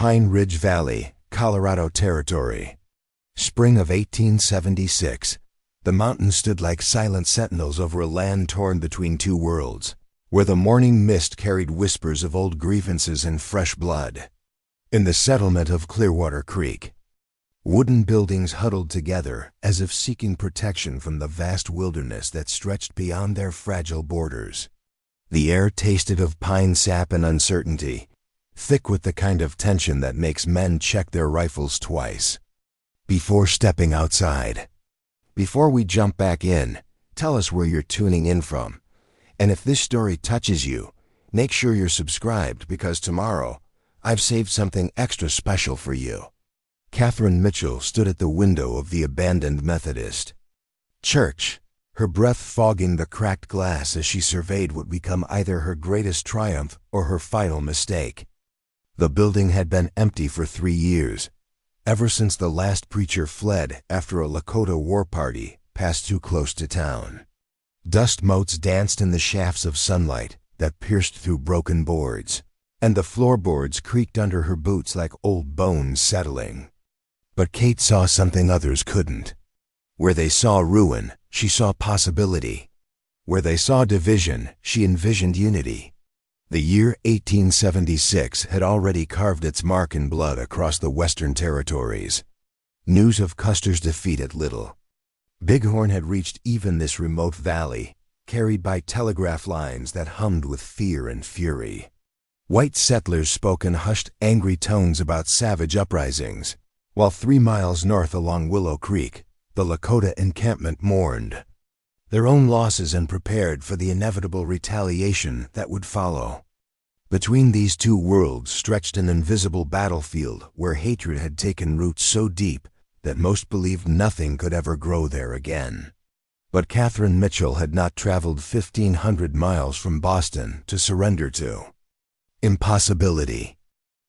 Pine Ridge Valley, Colorado Territory. Spring of 1876. The mountains stood like silent sentinels over a land torn between two worlds, where the morning mist carried whispers of old grievances and fresh blood. In the settlement of Clearwater Creek, wooden buildings huddled together as if seeking protection from the vast wilderness that stretched beyond their fragile borders. The air tasted of pine sap and uncertainty, thick with the kind of tension that makes men check their rifles twice before stepping outside. Before we jump back in, tell us where you're tuning in from. And if this story touches you, make sure you're subscribed, because tomorrow I've saved something extra special for you. Katherine Mitchell stood at the window of the abandoned Methodist church, her breath fogging the cracked glass as she surveyed what would become either her greatest triumph or her final mistake. The building had been empty for 3 years, ever since the last preacher fled after a Lakota war party passed too close to town. Dust motes danced in the shafts of sunlight that pierced through broken boards, and the floorboards creaked under her boots like old bones settling. But Kate saw something others couldn't. Where they saw ruin, she saw possibility. Where they saw division, she envisioned unity. The year 1876 had already carved its mark in blood across the Western Territories. News of Custer's defeat at Little Bighorn had reached even this remote valley, carried by telegraph lines that hummed with fear and fury. White settlers spoke in hushed, angry tones about savage uprisings, while 3 miles north along Willow Creek, the Lakota encampment mourned their own losses and prepared for the inevitable retaliation that would follow. Between these two worlds stretched an invisible battlefield where hatred had taken root so deep that most believed nothing could ever grow there again. But Katherine Mitchell had not traveled 1,500 miles from Boston to surrender to impossibility.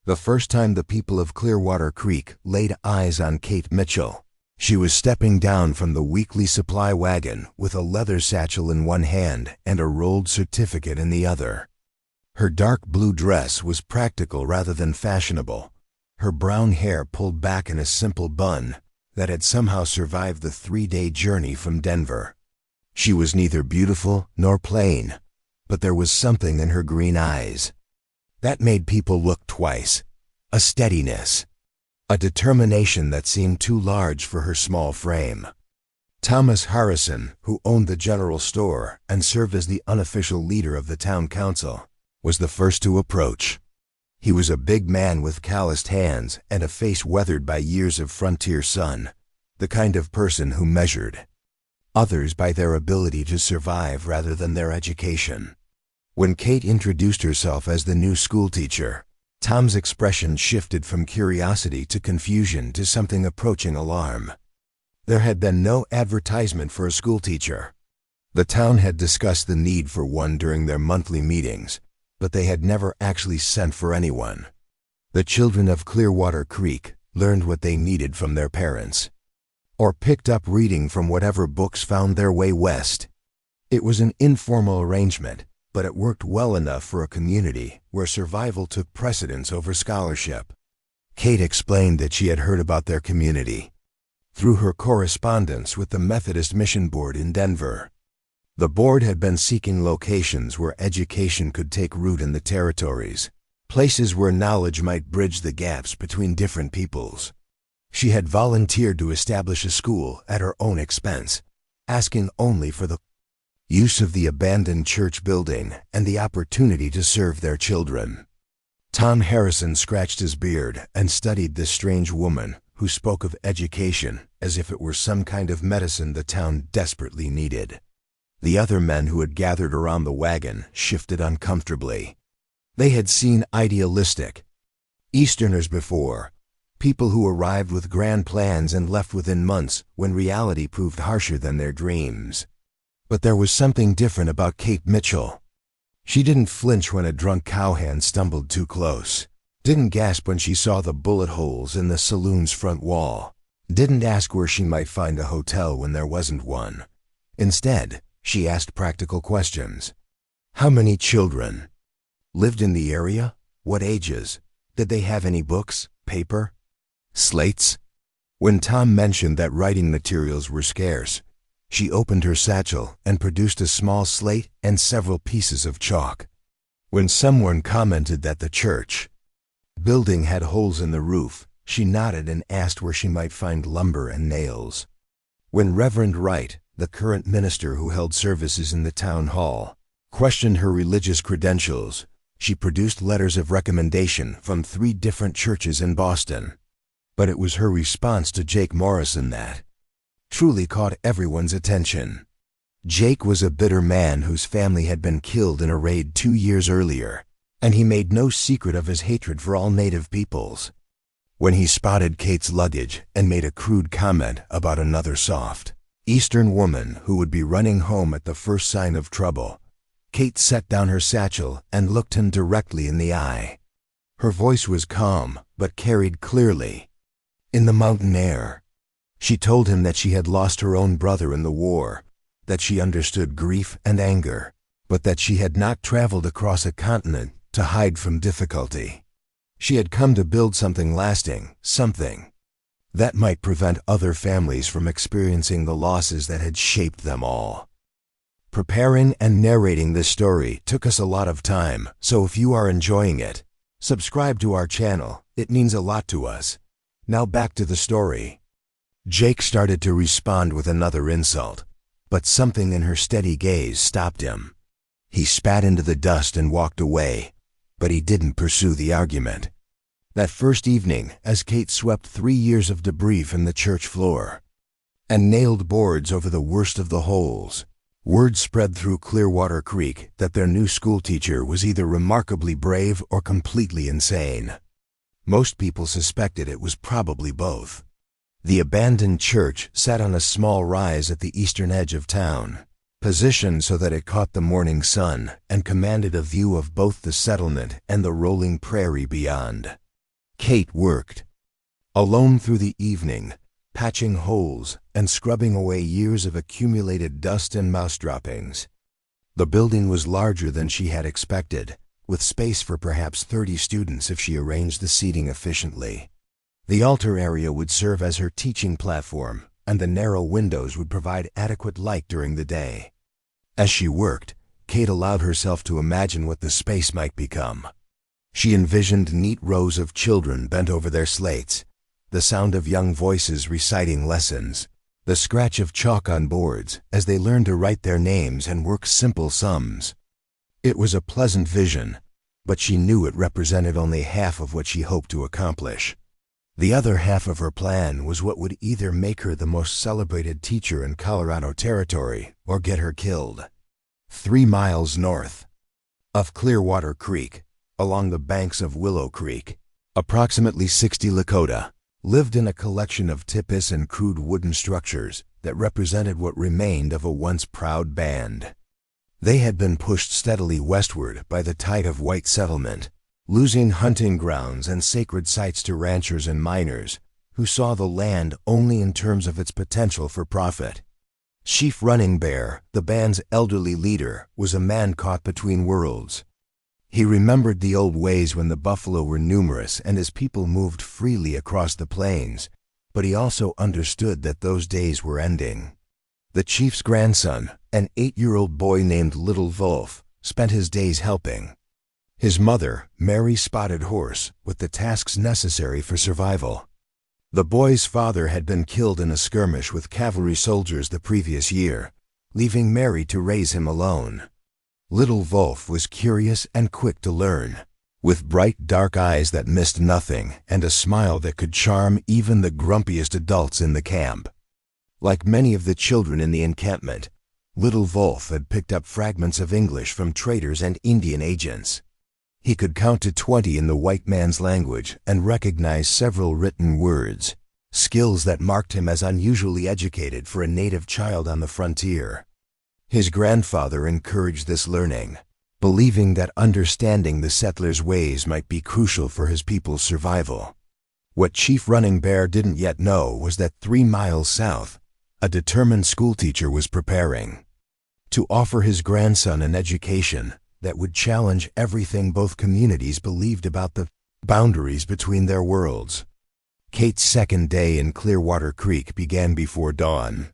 The first time the people of Clearwater Creek laid eyes on Kate Mitchell, she was stepping down from the weekly supply wagon with a leather satchel in one hand and a rolled certificate in the other. Her dark blue dress was practical rather than fashionable, her brown hair pulled back in a simple bun that had somehow survived the 3-day journey from Denver. She was neither beautiful nor plain, but there was something in her green eyes that made people look twice, a steadiness, a determination that seemed too large for her small frame. Thomas Harrison, who owned the general store and served as the unofficial leader of the town council, was the first to approach. He was a big man with calloused hands and a face weathered by years of frontier sun, the kind of person who measured others by their ability to survive rather than their education. When Kate introduced herself as the new schoolteacher, Tom's expression shifted from curiosity to confusion to something approaching alarm. There had been no advertisement for a schoolteacher. The town had discussed the need for one during their monthly meetings, but they had never actually sent for anyone. The children of Clearwater Creek learned what they needed from their parents, or picked up reading from whatever books found their way west. It was an informal arrangement, but it worked well enough for a community where survival took precedence over scholarship. Kate explained that she had heard about their community through her correspondence with the Methodist Mission Board in Denver. The board had been seeking locations where education could take root in the territories, places where knowledge might bridge the gaps between different peoples. She had volunteered to establish a school at her own expense, asking only for the use of the abandoned church building and the opportunity to serve their children. Tom Harrison scratched his beard and studied this strange woman who spoke of education as if it were some kind of medicine the town desperately needed. The other men who had gathered around the wagon shifted uncomfortably. They had seen idealistic Easterners before, people who arrived with grand plans and left within months when reality proved harsher than their dreams. But there was something different about Kate Mitchell. She didn't flinch when a drunk cowhand stumbled too close, didn't gasp when she saw the bullet holes in the saloon's front wall, didn't ask where she might find a hotel when there wasn't one. Instead, she asked practical questions. How many children lived in the area? What ages? Did they have any books, paper, slates? When Tom mentioned that writing materials were scarce, she opened her satchel and produced a small slate and several pieces of chalk. When someone commented that the church building had holes in the roof, she nodded and asked where she might find lumber and nails. When Reverend Wright, the current minister who held services in the town hall, questioned her religious credentials, she produced letters of recommendation from 3 different churches in Boston. But it was her response to Jake Morrison that truly caught everyone's attention. Jake was a bitter man whose family had been killed in a raid 2 years earlier, and he made no secret of his hatred for all native peoples. When he spotted Kate's luggage and made a crude comment about another soft Eastern woman who would be running home at the first sign of trouble, Kate set down her satchel and looked him directly in the eye. Her voice was calm, but carried clearly in the mountain air. She told him that she had lost her own brother in the war, that she understood grief and anger, but that she had not traveled across a continent to hide from difficulty. She had come to build something lasting, something that might prevent other families from experiencing the losses that had shaped them all. Preparing and narrating this story took us a lot of time, so if you are enjoying it, subscribe to our channel. It means a lot to us. Now back to the story. Jake started to respond with another insult, but something in her steady gaze stopped him. He spat into the dust and walked away, but he didn't pursue the argument. That first evening, as Kate swept 3 years of debris from the church floor and nailed boards over the worst of the holes, word spread through Clearwater Creek that their new schoolteacher was either remarkably brave or completely insane. Most people suspected it was probably both. The abandoned church sat on a small rise at the eastern edge of town, positioned so that it caught the morning sun and commanded a view of both the settlement and the rolling prairie beyond. Kate worked alone through the evening, patching holes and scrubbing away years of accumulated dust and mouse droppings. The building was larger than she had expected, with space for perhaps 30 students if she arranged the seating efficiently. The altar area would serve as her teaching platform, and the narrow windows would provide adequate light during the day. As she worked, Kate allowed herself to imagine what the space might become. She envisioned neat rows of children bent over their slates, the sound of young voices reciting lessons, the scratch of chalk on boards as they learned to write their names and work simple sums. It was a pleasant vision, but she knew it represented only half of what she hoped to accomplish. The other half of her plan was what would either make her the most celebrated teacher in Colorado Territory or get her killed. 3 miles north of Clearwater Creek, along the banks of Willow Creek, approximately 60 Lakota lived in a collection of tipis and crude wooden structures that represented what remained of a once proud band. They had been pushed steadily westward by the tide of white settlement, losing hunting grounds and sacred sites to ranchers and miners who saw the land only in terms of its potential for profit. Chief Running Bear, the band's elderly leader, was a man caught between worlds. He remembered the old ways when the buffalo were numerous and his people moved freely across the plains, but he also understood that those days were ending. The chief's grandson, an 8-year-old boy named Little Wolf, spent his days helping his mother, Mary Spotted Horse, with the tasks necessary for survival. The boy's father had been killed in a skirmish with cavalry soldiers the previous year, leaving Mary to raise him alone. Little Wolf was curious and quick to learn, with bright dark eyes that missed nothing and a smile that could charm even the grumpiest adults in the camp. Like many of the children in the encampment, Little Wolf had picked up fragments of English from traders and Indian agents. He could count to 20 in the white man's language and recognize several written words, skills that marked him as unusually educated for a native child on the frontier. His grandfather encouraged this learning, believing that understanding the settlers' ways might be crucial for his people's survival. What Chief Running Bear didn't yet know was that 3 miles south, a determined schoolteacher was preparing to offer his grandson an education that would challenge everything both communities believed about the boundaries between their worlds. Kate's second day in Clearwater Creek began before dawn.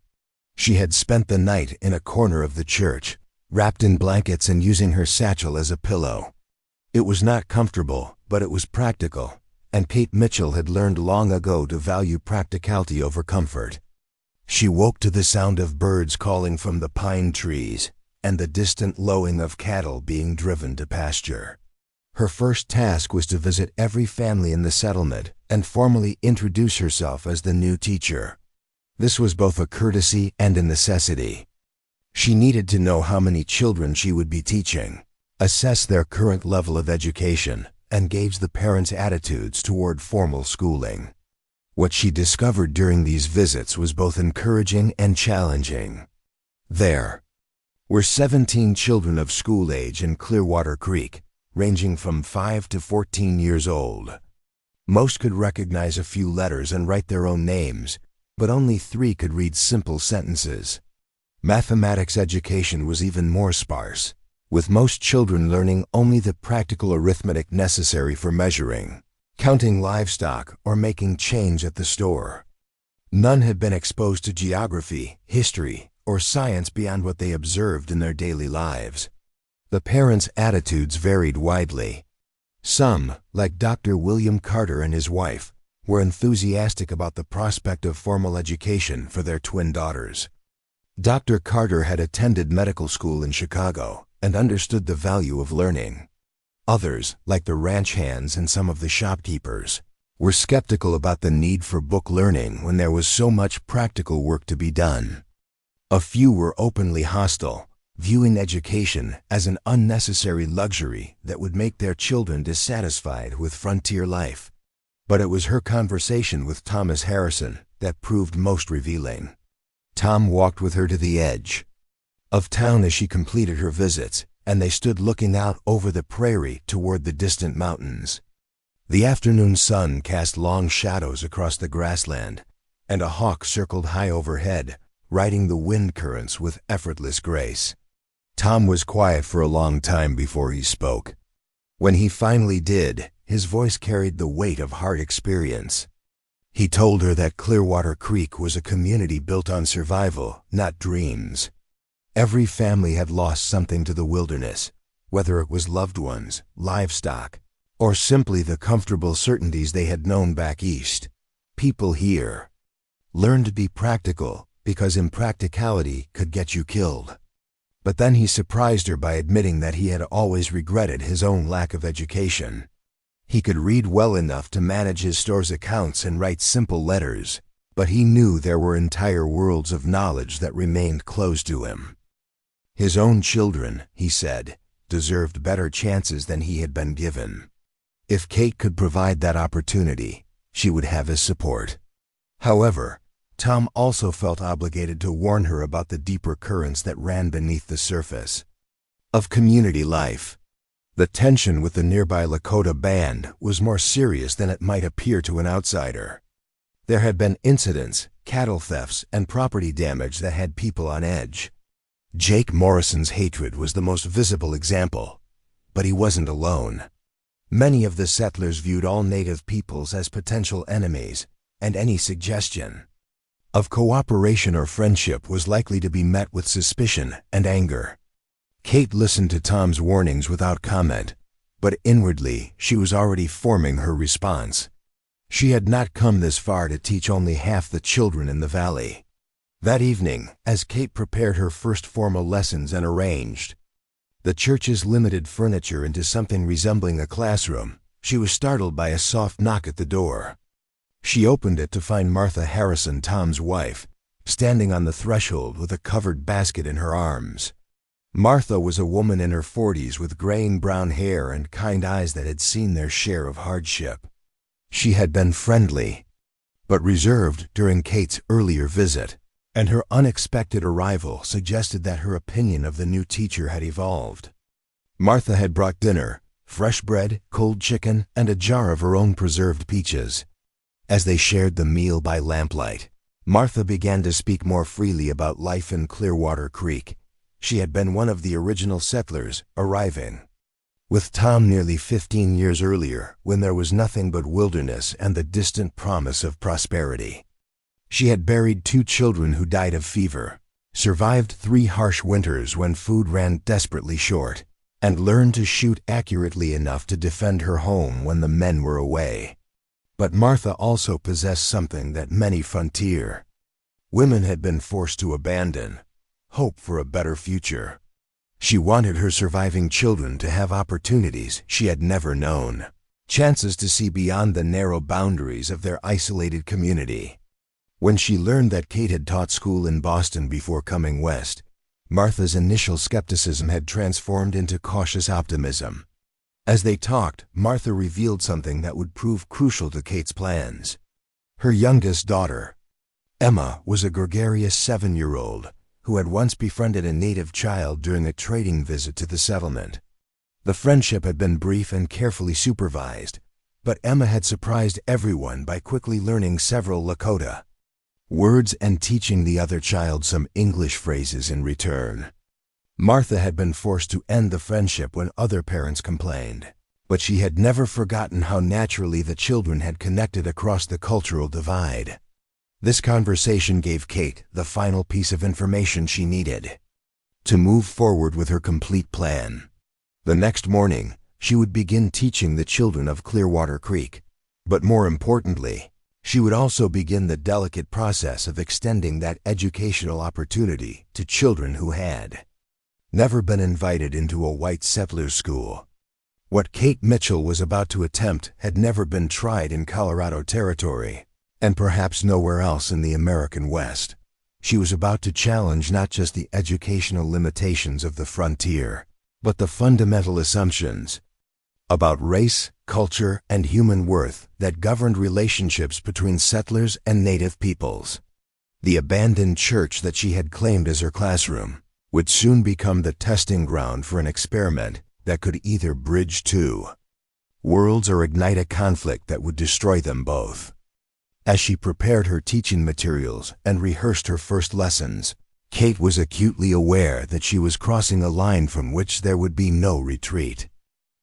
She had spent the night in a corner of the church, wrapped in blankets and using her satchel as a pillow. It was not comfortable, but it was practical, and Kate Mitchell had learned long ago to value practicality over comfort. She woke to the sound of birds calling from the pine trees and the distant lowing of cattle being driven to pasture. Her first task was to visit every family in the settlement and formally introduce herself as the new teacher. This was both a courtesy and a necessity. She needed to know how many children she would be teaching, assess their current level of education, and gauge the parents' attitudes toward formal schooling. What she discovered during these visits was both encouraging and challenging. There were 17 children of school age in Clearwater Creek, ranging from 5 to 14 years old. Most could recognize a few letters and write their own names, but only 3 could read simple sentences. Mathematics education was even more sparse, with most children learning only the practical arithmetic necessary for measuring, counting livestock, or making change at the store. None had been exposed to geography, history, or science beyond what they observed in their daily lives. The parents' attitudes varied widely. Some, like Dr. William Carter and his wife, were enthusiastic about the prospect of formal education for their twin daughters. Dr. Carter had attended medical school in Chicago and understood the value of learning. Others, like the ranch hands and some of the shopkeepers, were skeptical about the need for book learning when there was so much practical work to be done. A few were openly hostile, viewing education as an unnecessary luxury that would make their children dissatisfied with frontier life. But it was her conversation with Thomas Harrison that proved most revealing. Tom walked with her to the edge of town as she completed her visits, and they stood looking out over the prairie toward the distant mountains. The afternoon sun cast long shadows across the grassland, and a hawk circled high overhead, riding the wind currents with effortless grace. Tom was quiet for a long time before he spoke. When he finally did, his voice carried the weight of hard experience. He told her that Clearwater Creek was a community built on survival, not dreams. Every family had lost something to the wilderness, whether it was loved ones, livestock, or simply the comfortable certainties they had known back east. People here learned to be practical because impracticality could get you killed. But then he surprised her by admitting that he had always regretted his own lack of education. He could read well enough to manage his store's accounts and write simple letters, but he knew there were entire worlds of knowledge that remained closed to him. His own children, he said, deserved better chances than he had been given. If Kate could provide that opportunity, she would have his support. However, Tom also felt obligated to warn her about the deeper currents that ran beneath the surface of community life. The tension with the nearby Lakota band was more serious than it might appear to an outsider. There had been incidents, cattle thefts, and property damage that had people on edge. Jake Morrison's hatred was the most visible example, but he wasn't alone. Many of the settlers viewed all native peoples as potential enemies, and any suggestion of cooperation or friendship was likely to be met with suspicion and anger. Kate listened to Tom's warnings without comment, but inwardly she was already forming her response. She had not come this far to teach only half the children in the valley. That evening, as Kate prepared her first formal lessons and arranged the church's limited furniture into something resembling a classroom, she was startled by a soft knock at the door. She opened it to find Martha Harrison, Tom's wife, standing on the threshold with a covered basket in her arms. Martha was a woman in her 40s with graying brown hair and kind eyes that had seen their share of hardship. She had been friendly, but reserved during Kate's earlier visit, and her unexpected arrival suggested that her opinion of the new teacher had evolved. Martha had brought dinner, fresh bread, cold chicken, and a jar of her own preserved peaches. As they shared the meal by lamplight, Martha began to speak more freely about life in Clearwater Creek. She had been one of the original settlers arriving with Tom nearly 15 years earlier when there was nothing but wilderness and the distant promise of prosperity. She had buried 2 children who died of fever, survived 3 harsh winters when food ran desperately short, and learned to shoot accurately enough to defend her home when the men were away. But Martha also possessed something that many frontier women had been forced to abandon: hope for a better future. She wanted her surviving children to have opportunities she had never known, chances to see beyond the narrow boundaries of their isolated community. When she learned that Kate had taught school in Boston before coming west, Martha's initial skepticism had transformed into cautious optimism. As they talked, Martha revealed something that would prove crucial to Kate's plans. Her youngest daughter, Emma, was a gregarious 7-year-old who had once befriended a native child during a trading visit to the settlement. The friendship had been brief and carefully supervised, but Emma had surprised everyone by quickly learning several Lakota words and teaching the other child some English phrases in return. Martha had been forced to end the friendship when other parents complained, but she had never forgotten how naturally the children had connected across the cultural divide. This conversation gave Kate the final piece of information she needed to move forward with her complete plan. The next morning, she would begin teaching the children of Clearwater Creek, but more importantly, she would also begin the delicate process of extending that educational opportunity to children who had never been invited into a white settlers' school. What Kate Mitchell was about to attempt had never been tried in Colorado territory, and perhaps nowhere else in the American West. She was about to challenge not just the educational limitations of the frontier, but the fundamental assumptions about race, culture, and human worth that governed relationships between settlers and native peoples. The abandoned church that she had claimed as her classroom would soon become the testing ground for an experiment that could either bridge 2 worlds or ignite a conflict that would destroy them both. As she prepared her teaching materials and rehearsed her first lessons, Kate was acutely aware that she was crossing a line from which there would be no retreat.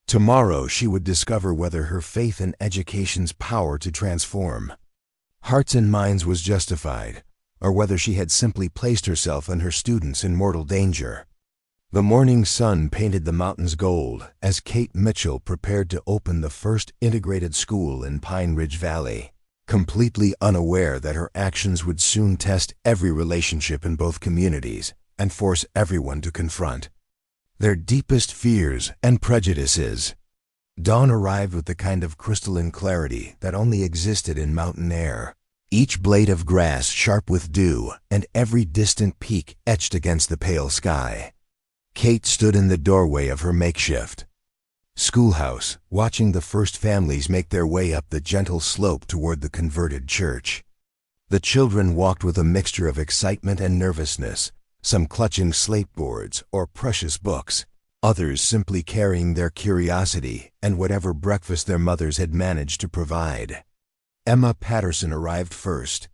Tomorrow she would discover whether her faith in education's power to transform hearts and minds was justified, or whether she had simply placed herself and her students in mortal danger. The morning sun painted the mountains gold as Kate Mitchell prepared to open the first integrated school in Pine Ridge Valley, completely unaware that her actions would soon test every relationship in both communities and force everyone to confront their deepest fears and prejudices. Dawn arrived with the kind of crystalline clarity that only existed in mountain air, each blade of grass sharp with dew and every distant peak etched against the pale sky. Kate stood in the doorway of her makeshift schoolhouse, watching the first families make their way up the gentle slope toward the converted church. The children walked with a mixture of excitement and nervousness, some clutching slate boards or precious books, others simply carrying their curiosity and whatever breakfast their mothers had managed to provide. Emma Patterson arrived first,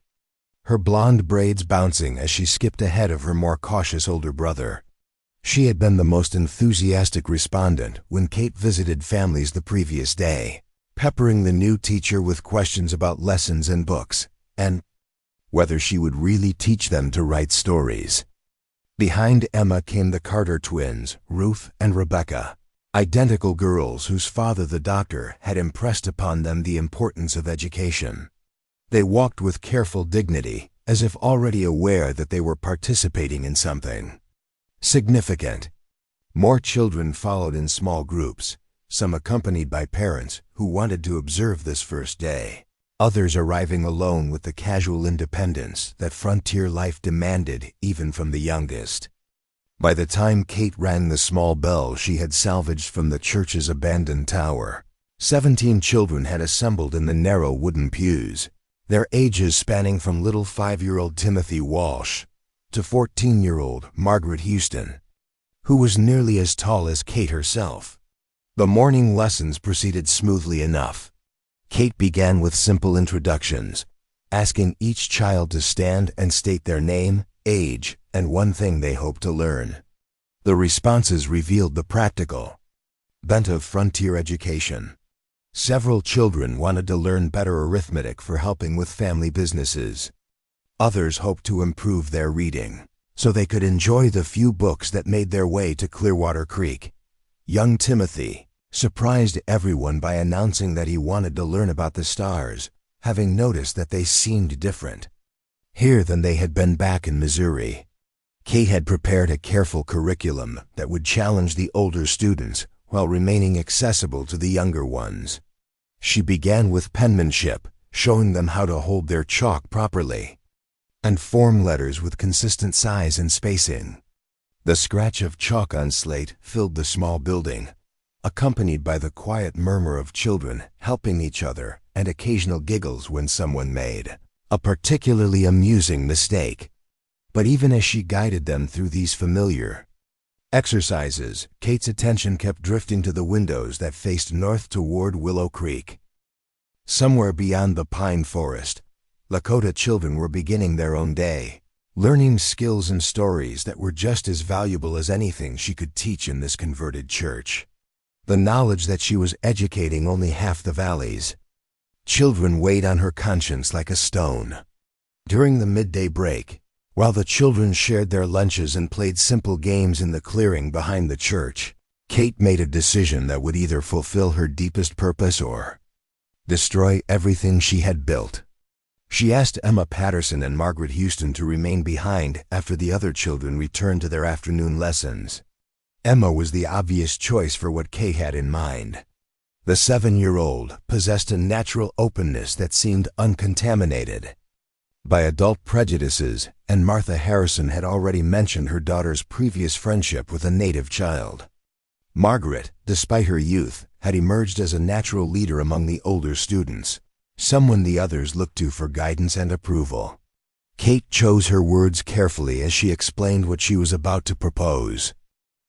her blonde braids bouncing as she skipped ahead of her more cautious older brother. She had been the most enthusiastic respondent when Kate visited families the previous day, peppering the new teacher with questions about lessons and books, and whether she would really teach them to write stories. Behind Emma came the Carter twins, Ruth and Rebecca, identical girls whose father, the doctor, had impressed upon them the importance of education. They walked with careful dignity, as if already aware that they were participating in something significant. More children followed in small groups, some accompanied by parents who wanted to observe this first day, others arriving alone with the casual independence that frontier life demanded even from the youngest. By the time Kate rang the small bell she had salvaged from the church's abandoned tower, 17 children had assembled in the narrow wooden pews, their ages spanning from little 5-year-old Timothy Walsh to 14-year-old Margaret Houston, who was nearly as tall as Kate herself. The morning lessons proceeded smoothly enough. Kate began with simple introductions, asking each child to stand and state their name, age, and one thing they hoped to learn. The responses revealed the practical bent of frontier education. Several children wanted to learn better arithmetic for helping with family businesses. Others hoped to improve their reading, so they could enjoy the few books that made their way to Clearwater Creek. Young Timothy surprised everyone by announcing that he wanted to learn about the stars, having noticed that they seemed different here than they had been back in Missouri. Kate had prepared a careful curriculum that would challenge the older students while remaining accessible to the younger ones. She began with penmanship, showing them how to hold their chalk properly and form letters with consistent size and spacing. The scratch of chalk on slate filled the small building, accompanied by the quiet murmur of children helping each other and occasional giggles when someone made a particularly amusing mistake. But even as she guided them through these familiar exercises, Kate's attention kept drifting to the windows that faced north toward Willow Creek. Somewhere beyond the pine forest, Lakota children were beginning their own day, learning skills and stories that were just as valuable as anything she could teach in this converted church. The knowledge that she was educating only half the valley's children weighed on her conscience like a stone. During the midday break, while the children shared their lunches and played simple games in the clearing behind the church, Kate made a decision that would either fulfill her deepest purpose or destroy everything she had built. She asked Emma Patterson and Margaret Houston to remain behind after the other children returned to their afternoon lessons. Emma was the obvious choice for what Kate had in mind. The 7-year-old possessed a natural openness that seemed uncontaminated by adult prejudices, and Martha Harrison had already mentioned her daughter's previous friendship with a native child. Margaret, despite her youth, had emerged as a natural leader among the older students, someone the others looked to for guidance and approval. Kate chose her words carefully as she explained what she was about to propose.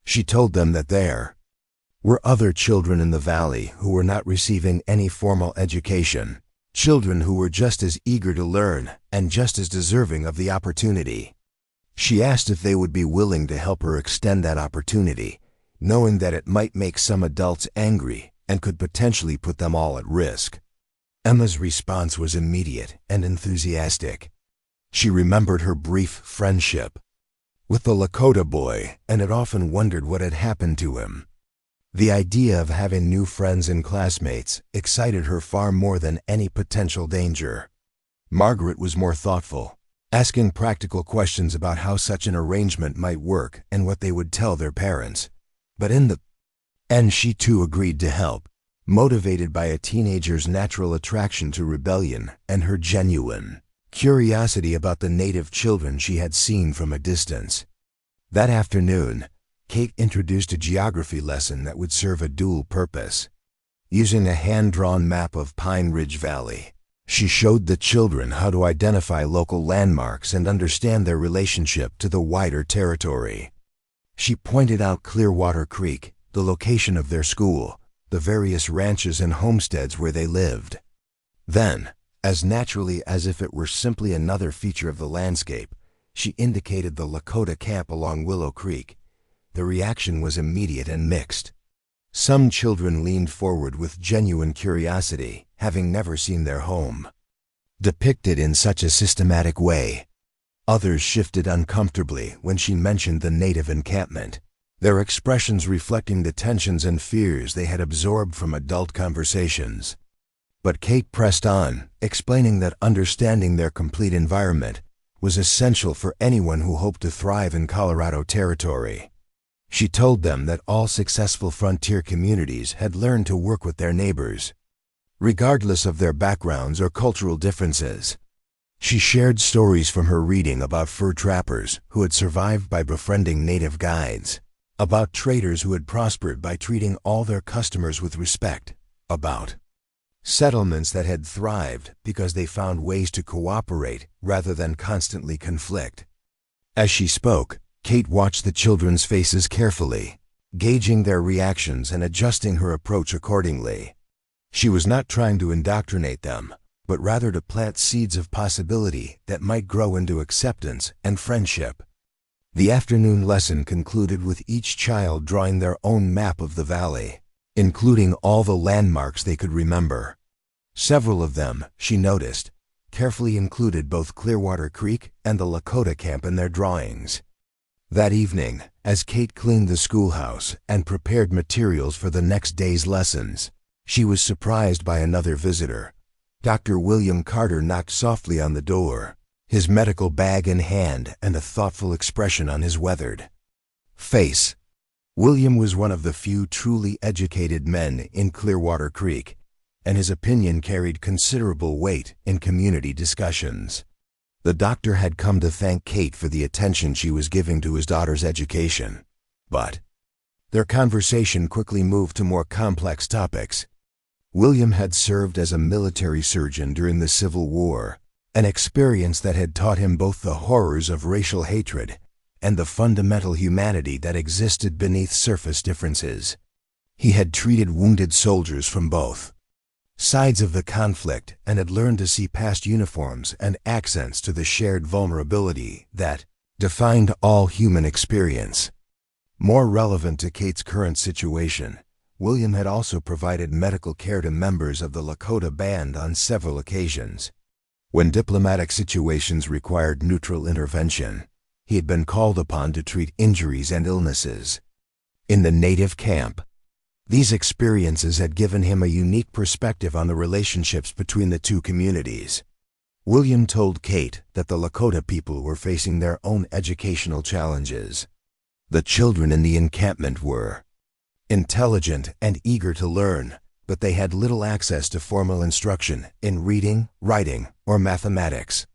She told them that there were other children in the valley who were not receiving any formal education, children who were just as eager to learn and just as deserving of the opportunity. She asked if they would be willing to help her extend that opportunity, knowing that it might make some adults angry and could potentially put them all at risk. Emma's response was immediate and enthusiastic. She remembered her brief friendship with the Lakota boy and had often wondered what had happened to him. The idea of having new friends and classmates excited her far more than any potential danger. Margaret was more thoughtful, asking practical questions about how such an arrangement might work and what they would tell their parents. But in the end, she too agreed to help, motivated by a teenager's natural attraction to rebellion and her genuine curiosity about the native children she had seen from a distance. That afternoon, Kate introduced a geography lesson that would serve a dual purpose. Using a hand-drawn map of Pine Ridge Valley, she showed the children how to identify local landmarks and understand their relationship to the wider territory. She pointed out Clearwater Creek, the location of their school, the various ranches and homesteads where they lived. Then, as naturally as if it were simply another feature of the landscape, she indicated the Lakota camp along Willow Creek. The reaction was immediate and mixed. Some children leaned forward with genuine curiosity, having never seen their home depicted in such a systematic way. Others shifted uncomfortably when she mentioned the native encampment, their expressions reflecting the tensions and fears they had absorbed from adult conversations. But Kate pressed on, explaining that understanding their complete environment was essential for anyone who hoped to thrive in Colorado territory. She told them that all successful frontier communities had learned to work with their neighbors, regardless of their backgrounds or cultural differences. She shared stories from her reading about fur trappers who had survived by befriending native guides, about traders who had prospered by treating all their customers with respect, about settlements that had thrived because they found ways to cooperate rather than constantly conflict. As she spoke, Kate watched the children's faces carefully, gauging their reactions and adjusting her approach accordingly. She was not trying to indoctrinate them, but rather to plant seeds of possibility that might grow into acceptance and friendship. The afternoon lesson concluded with each child drawing their own map of the valley. including all the landmarks they could remember. Several of them, she noticed, carefully included both Clearwater Creek and the Lakota camp in their drawings. That evening, as Kate cleaned the schoolhouse and prepared materials for the next day's lessons, she was surprised by another visitor. Dr. William Carter knocked softly on the door, his medical bag in hand and a thoughtful expression on his weathered face. William was one of the few truly educated men in Clearwater Creek, and his opinion carried considerable weight in community discussions. The doctor had come to thank Kate for the attention she was giving to his daughter's education, but their conversation quickly moved to more complex topics. William had served as a military surgeon during the Civil War, an experience that had taught him both the horrors of racial hatred and the fundamental humanity that existed beneath surface differences. He had treated wounded soldiers from both sides of the conflict and had learned to see past uniforms and accents to the shared vulnerability that defined all human experience. More relevant to Kate's current situation, William had also provided medical care to members of the Lakota band on several occasions. When diplomatic situations required neutral intervention, he had been called upon to treat injuries and illnesses in the native camp. These experiences had given him a unique perspective on the relationships between the two communities. William told Kate that the Lakota people were facing their own educational challenges. The children in the encampment were intelligent and eager to learn, but they had little access to formal instruction in reading, writing, or mathematics.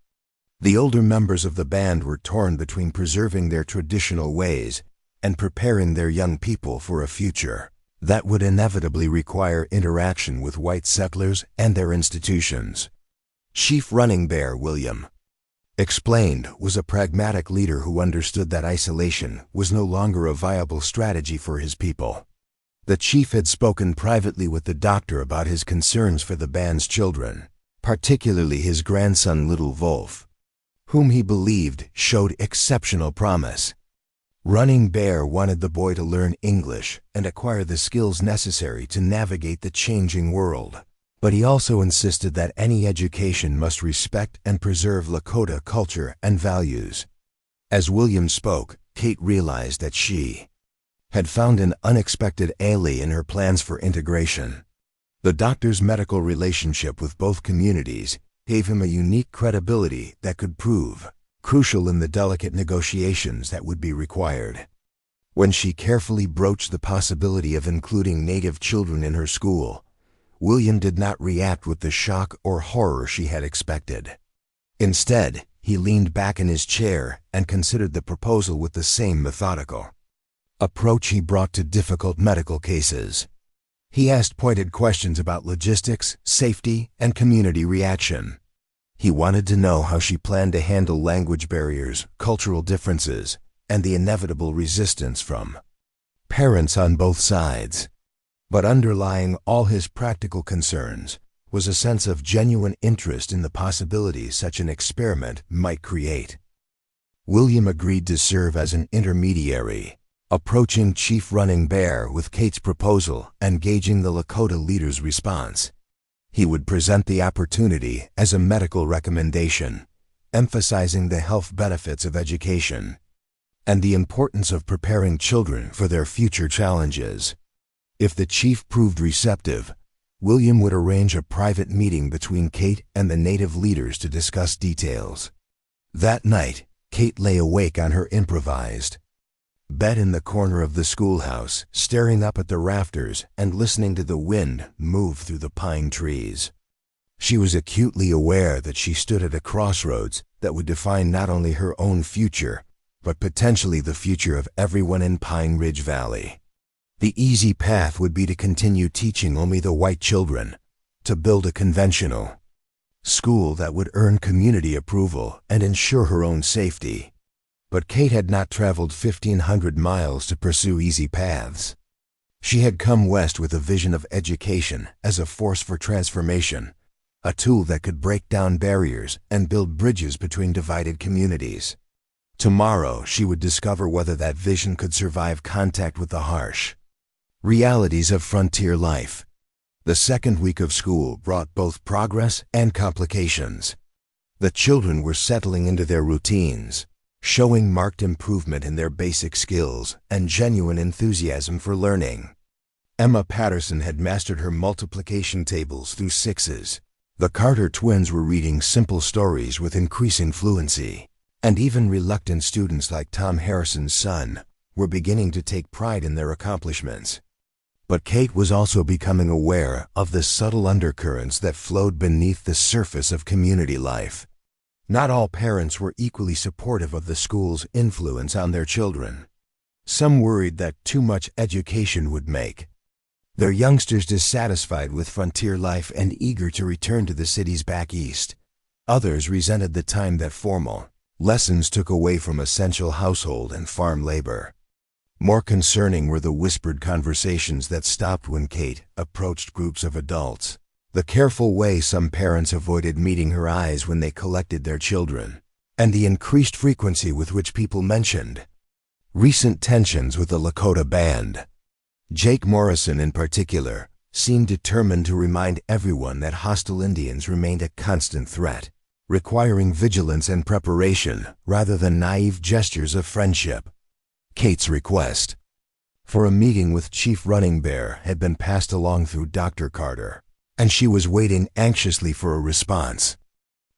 The older members of the band were torn between preserving their traditional ways and preparing their young people for a future that would inevitably require interaction with white settlers and their institutions. Chief Running Bear William explained was a pragmatic leader who understood that isolation was no longer a viable strategy for his people. The chief had spoken privately with the doctor about his concerns for the band's children, particularly his grandson Little Wolf, whom he believed showed exceptional promise. Running Bear wanted the boy to learn English and acquire the skills necessary to navigate the changing world, but he also insisted that any education must respect and preserve Lakota culture and values. As William spoke, Kate realized that she had found an unexpected ally in her plans for integration. The doctor's medical relationship with both communities gave him a unique credibility that could prove crucial in the delicate negotiations that would be required. When she carefully broached the possibility of including Native children in her school, William did not react with the shock or horror she had expected. Instead, he leaned back in his chair and considered the proposal with the same methodical approach he brought to difficult medical cases. He asked pointed questions about logistics, safety, and community reaction. He wanted to know how she planned to handle language barriers, cultural differences, and the inevitable resistance from parents on both sides. But underlying all his practical concerns was a sense of genuine interest in the possibilities such an experiment might create. William agreed to serve as an intermediary, approaching Chief Running Bear with Kate's proposal and gauging the Lakota leader's response. He would present the opportunity as a medical recommendation, emphasizing the health benefits of education and the importance of preparing children for their future challenges. If the chief proved receptive, William would arrange a private meeting between Kate and the Native leaders to discuss details. That night, Kate lay awake on her improvised bed in the corner of the schoolhouse, staring up at the rafters and listening to the wind move through the pine trees. She was acutely aware that she stood at a crossroads that would define not only her own future, but potentially the future of everyone in Pine Ridge Valley. The easy path would be to continue teaching only the white children, to build a conventional school that would earn community approval and ensure her own safety. But Kate had not traveled 1,500 miles to pursue easy paths. She had come west with a vision of education as a force for transformation, a tool that could break down barriers and build bridges between divided communities. Tomorrow she would discover whether that vision could survive contact with the harsh Realities of frontier life. The second week of school brought both progress and complications. The children were settling into their routines, showing marked improvement in their basic skills and genuine enthusiasm for learning. Emma Patterson had mastered her multiplication tables through sixes. The Carter twins were reading simple stories with increasing fluency, and even reluctant students like Tom Harrison's son were beginning to take pride in their accomplishments. But Kate was also becoming aware of the subtle undercurrents that flowed beneath the surface of community life. Not all parents were equally supportive of the school's influence on their children. Some worried that too much education would make their youngsters dissatisfied with frontier life and eager to return to the cities back east. Others resented the time that formal lessons took away from essential household and farm labor. More concerning were the whispered conversations that stopped when Kate approached groups of adults, the careful way some parents avoided meeting her eyes when they collected their children, and the increased frequency with which people mentioned recent tensions with the Lakota band. Jake Morrison, in particular, seemed determined to remind everyone that hostile Indians remained a constant threat, requiring vigilance and preparation rather than naive gestures of friendship. Kate's request for a meeting with Chief Running Bear had been passed along through Dr. Carter, and she was waiting anxiously for a response.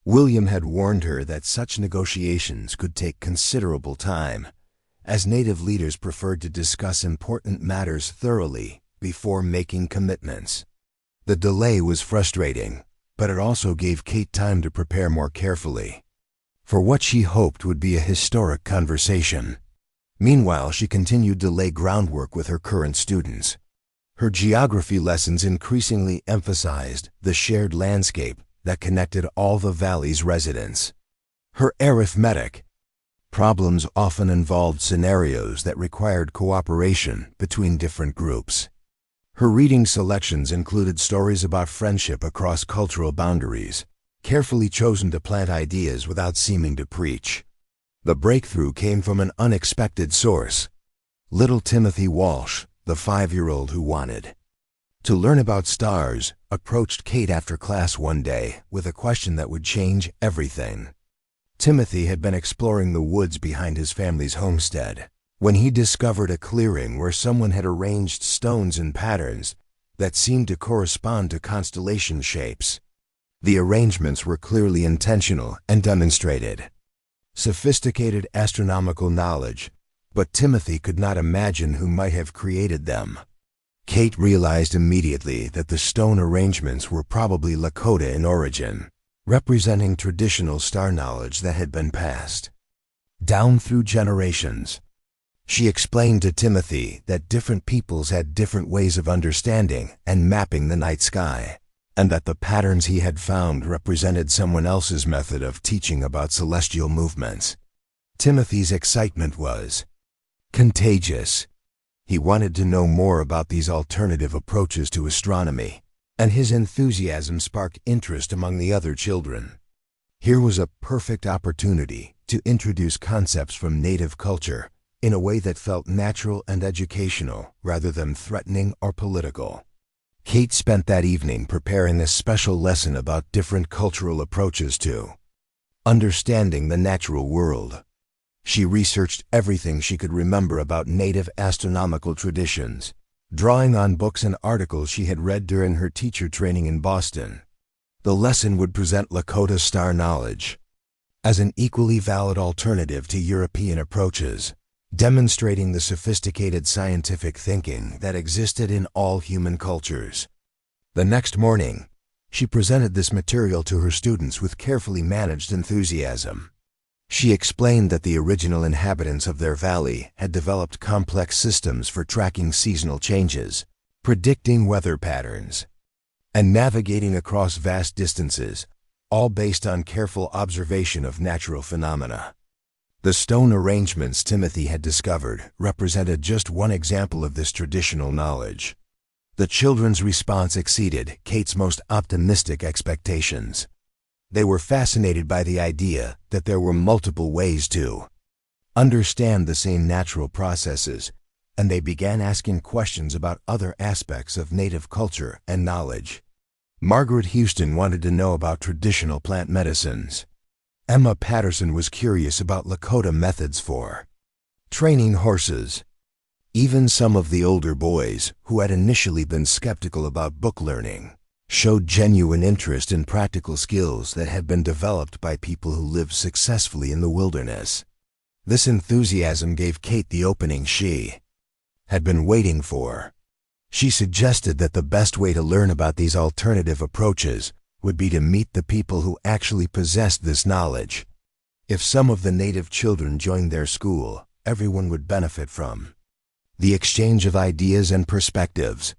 William had warned her that such negotiations could take considerable time, as Native leaders preferred to discuss important matters thoroughly before making commitments. The delay was frustrating, but it also gave Kate time to prepare more carefully for what she hoped would be a historic conversation. Meanwhile, she continued to lay groundwork with her current students. Her geography lessons increasingly emphasized the shared landscape that connected all the valley's residents. Her arithmetic problems often involved scenarios that required cooperation between different groups. Her reading selections included stories about friendship across cultural boundaries, carefully chosen to plant ideas without seeming to preach. The breakthrough came from an unexpected source. Little Timothy Walsh, the 5-year-old who wanted to learn about stars, approached Kate after class one day with a question that would change everything. Timothy had been exploring the woods behind his family's homestead when he discovered a clearing where someone had arranged stones in patterns that seemed to correspond to constellation shapes. The arrangements were clearly intentional and demonstrated sophisticated astronomical knowledge, but Timothy could not imagine who might have created them. Kate realized immediately that the stone arrangements were probably Lakota in origin, representing traditional star knowledge that had been passed down through generations. She explained to Timothy that different peoples had different ways of understanding and mapping the night sky, and that the patterns he had found represented someone else's method of teaching about celestial movements. Timothy's excitement was contagious. He wanted to know more about these alternative approaches to astronomy, and his enthusiasm sparked interest among the other children. Here was a perfect opportunity to introduce concepts from Native culture in a way that felt natural and educational rather than threatening or political. Kate spent that evening preparing a special lesson about different cultural approaches to understanding the natural world. She researched everything she could remember about Native astronomical traditions, drawing on books and articles she had read during her teacher training in Boston. The lesson would present Lakota star knowledge as an equally valid alternative to European approaches, demonstrating the sophisticated scientific thinking that existed in all human cultures. The next morning, she presented this material to her students with carefully managed enthusiasm. She explained that the original inhabitants of their valley had developed complex systems for tracking seasonal changes, predicting weather patterns, and navigating across vast distances, all based on careful observation of natural phenomena. The stone arrangements Timothy had discovered represented just one example of this traditional knowledge. The children's response exceeded Kate's most optimistic expectations. They were fascinated by the idea that there were multiple ways to understand the same natural processes, and they began asking questions about other aspects of Native culture and knowledge. Margaret Houston wanted to know about traditional plant medicines. Emma Patterson was curious about Lakota methods for training horses. Even some of the older boys, who had initially been skeptical about book learning, showed genuine interest in practical skills that had been developed by people who lived successfully in the wilderness. This enthusiasm gave Kate the opening she had been waiting for. She suggested that the best way to learn about these alternative approaches would be to meet the people who actually possessed this knowledge. If some of the Native children joined their school, everyone would benefit from the exchange of ideas and perspectives.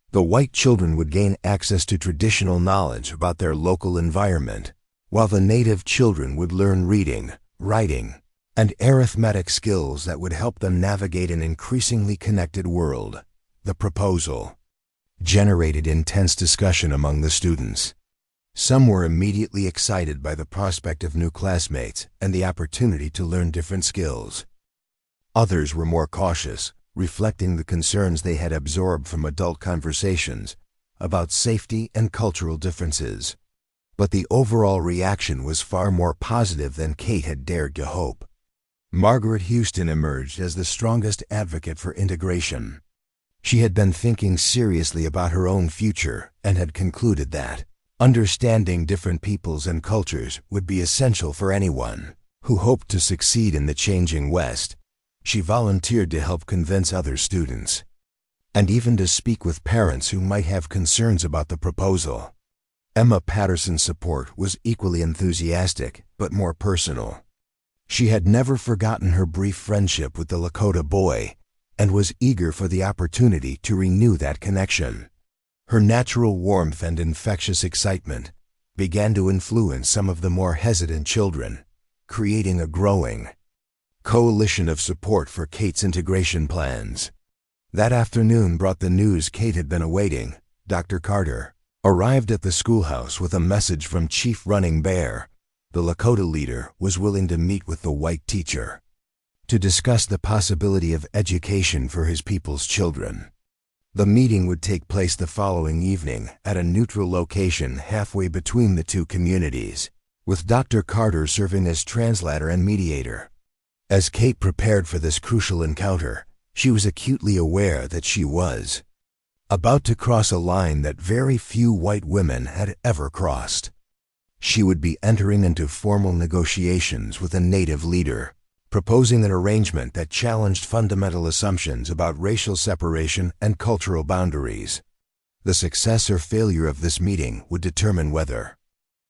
The white children would gain access to traditional knowledge about their local environment, while the Native children would learn reading, writing, and arithmetic skills that would help them navigate an increasingly connected world. The proposal generated intense discussion among the students. Some were immediately excited by the prospect of new classmates and the opportunity to learn different skills. Others were more cautious, reflecting the concerns they had absorbed from adult conversations about safety and cultural differences. But the overall reaction was far more positive than Kate had dared to hope. Margaret Houston emerged as the strongest advocate for integration. She had been thinking seriously about her own future and had concluded that understanding different peoples and cultures would be essential for anyone who hoped to succeed in the changing West. She volunteered to help convince other students, and even to speak with parents who might have concerns about the proposal. Emma Patterson's support was equally enthusiastic, but more personal. She had never forgotten her brief friendship with the Lakota boy, and was eager for the opportunity to renew that connection. Her natural warmth and infectious excitement began to influence some of the more hesitant children, creating a growing coalition of support for Kate's integration plans. That afternoon brought the news Kate had been awaiting. Dr. Carter arrived at the schoolhouse with a message from Chief Running Bear. The Lakota leader was willing to meet with the white teacher to discuss the possibility of education for his people's children. The meeting would take place the following evening at a neutral location halfway between the two communities, with Dr. Carter serving as translator and mediator. As Kate prepared for this crucial encounter, she was acutely aware that she was about to cross a line that very few white women had ever crossed. She would be entering into formal negotiations with a Native leader, proposing an arrangement that challenged fundamental assumptions about racial separation and cultural boundaries. The success or failure of this meeting would determine whether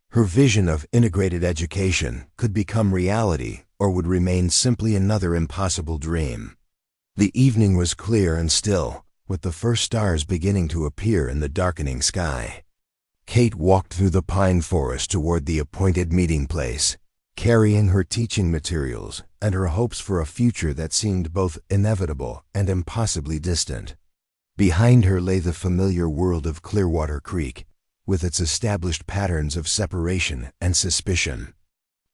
her vision of integrated education could become reality or would remain simply another impossible dream. The evening was clear and still, with the first stars beginning to appear in the darkening sky. Kate walked through the pine forest toward the appointed meeting place, carrying her teaching materials and her hopes for a future that seemed both inevitable and impossibly distant. Behind her lay the familiar world of Clearwater Creek, with its established patterns of separation and suspicion.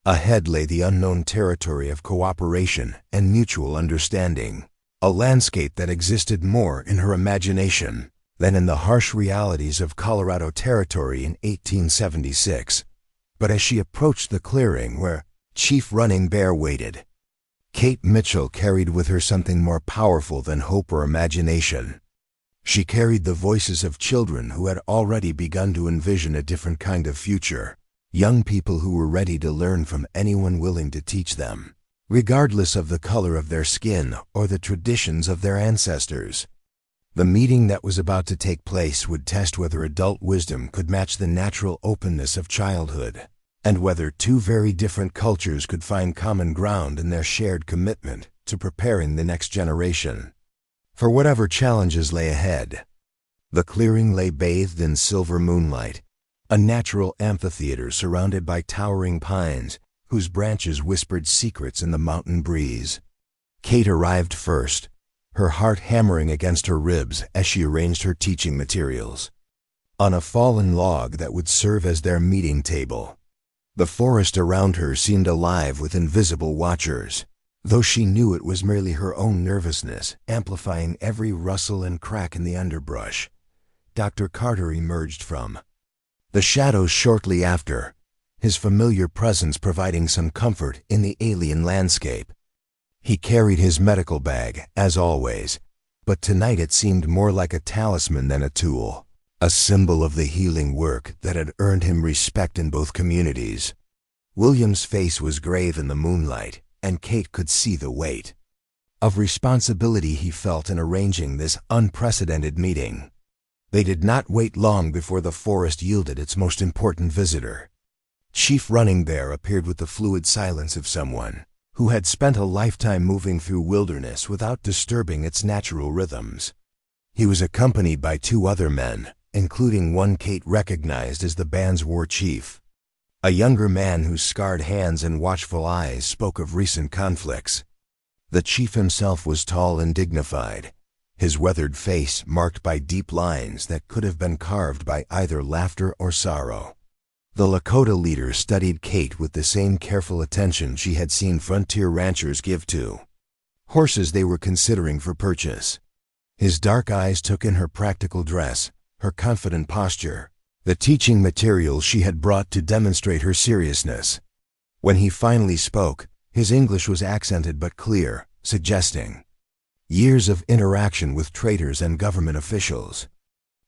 Ahead lay the unknown territory of cooperation and mutual understanding, a landscape that existed more in her imagination than in the harsh realities of Colorado Territory in 1876. But as she approached the clearing where Chief Running Bear waited, Kate Mitchell carried with her something more powerful than hope or imagination. She carried the voices of children who had already begun to envision a different kind of future, young people who were ready to learn from anyone willing to teach them, regardless of the color of their skin or the traditions of their ancestors. The meeting that was about to take place would test whether adult wisdom could match the natural openness of childhood, and whether two very different cultures could find common ground in their shared commitment to preparing the next generation for whatever challenges lay ahead. The clearing lay bathed in silver moonlight, a natural amphitheater surrounded by towering pines whose branches whispered secrets in the mountain breeze. Kate arrived first, her heart hammering against her ribs as she arranged her teaching materials on a fallen log that would serve as their meeting table. The forest around her seemed alive with invisible watchers, though she knew it was merely her own nervousness, amplifying every rustle and crack in the underbrush. Dr. Carter emerged from the shadows shortly after, his familiar presence providing some comfort in the alien landscape. He carried his medical bag, as always, but tonight it seemed more like a talisman than a tool, a symbol of the healing work that had earned him respect in both communities. William's face was grave in the moonlight, and Kate could see the weight of responsibility he felt in arranging this unprecedented meeting. They did not wait long before the forest yielded its most important visitor. Chief Running Bear appeared with the fluid silence of someone who had spent a lifetime moving through wilderness without disturbing its natural rhythms. He was accompanied by two other men, including one Kate recognized as the band's war chief, a younger man whose scarred hands and watchful eyes spoke of recent conflicts. The chief himself was tall and dignified, his weathered face marked by deep lines that could have been carved by either laughter or sorrow. The Lakota leader studied Kate with the same careful attention she had seen frontier ranchers give to horses they were considering for purchase. His dark eyes took in her practical dress, her confident posture, the teaching materials she had brought to demonstrate her seriousness. When he finally spoke, his English was accented but clear, suggesting years of interaction with traders and government officials.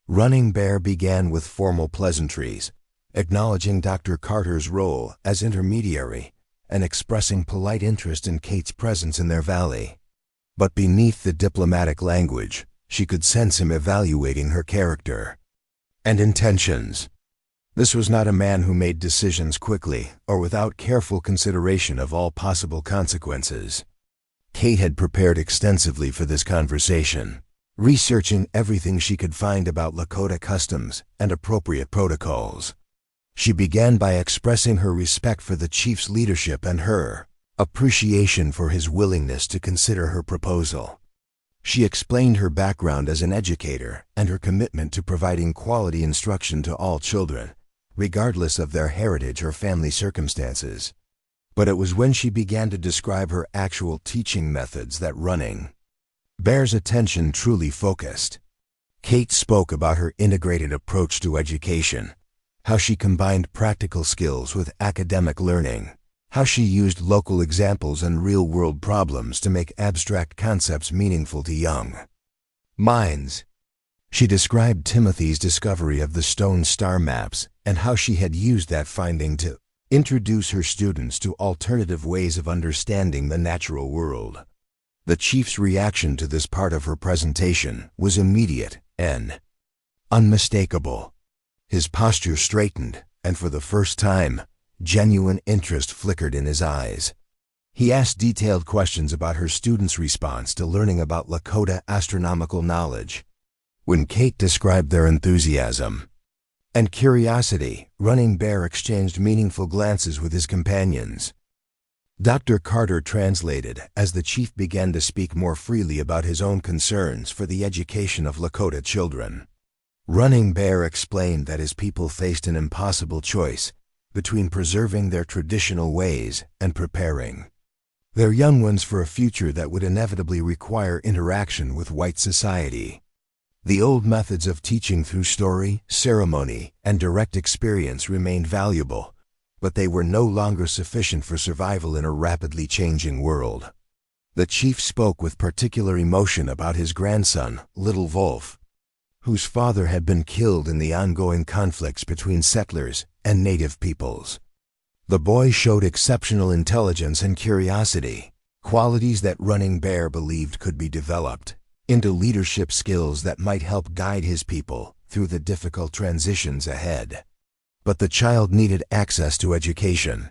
Running Bear began with formal pleasantries, acknowledging Dr. Carter's role as intermediary and expressing polite interest in Kate's presence in their valley. But beneath the diplomatic language, she could sense him evaluating her character and intentions. This was not a man who made decisions quickly or without careful consideration of all possible consequences. Kate had prepared extensively for this conversation, researching everything she could find about Lakota customs and appropriate protocols. She began by expressing her respect for the chief's leadership and her appreciation for his willingness to consider her proposal. She explained her background as an educator and her commitment to providing quality instruction to all children, regardless of their heritage or family circumstances. But it was when she began to describe her actual teaching methods that Running Bear's attention truly focused. Kate spoke about her integrated approach to education, how she combined practical skills with academic learning, how she used local examples and real-world problems to make abstract concepts meaningful to young minds. She described Timothy's discovery of the stone star maps and how she had used that finding to introduce her students to alternative ways of understanding the natural world. The chief's reaction to this part of her presentation was immediate and unmistakable. His posture straightened, and for the first time, genuine interest flickered in his eyes. He asked detailed questions about her students' response to learning about Lakota astronomical knowledge. When Kate described their enthusiasm and curiosity, Running Bear exchanged meaningful glances with his companions. Dr. Carter translated as the chief began to speak more freely about his own concerns for the education of Lakota children. Running Bear explained that his people faced an impossible choice between preserving their traditional ways and preparing their young ones for a future that would inevitably require interaction with white society. The old methods of teaching through story, ceremony, and direct experience remained valuable, but they were no longer sufficient for survival in a rapidly changing world. The chief spoke with particular emotion about his grandson, Little Wolf, whose father had been killed in the ongoing conflicts between settlers and native peoples. The boy showed exceptional intelligence and curiosity, qualities that Running Bear believed could be developed into leadership skills that might help guide his people through the difficult transitions ahead. But the child needed access to education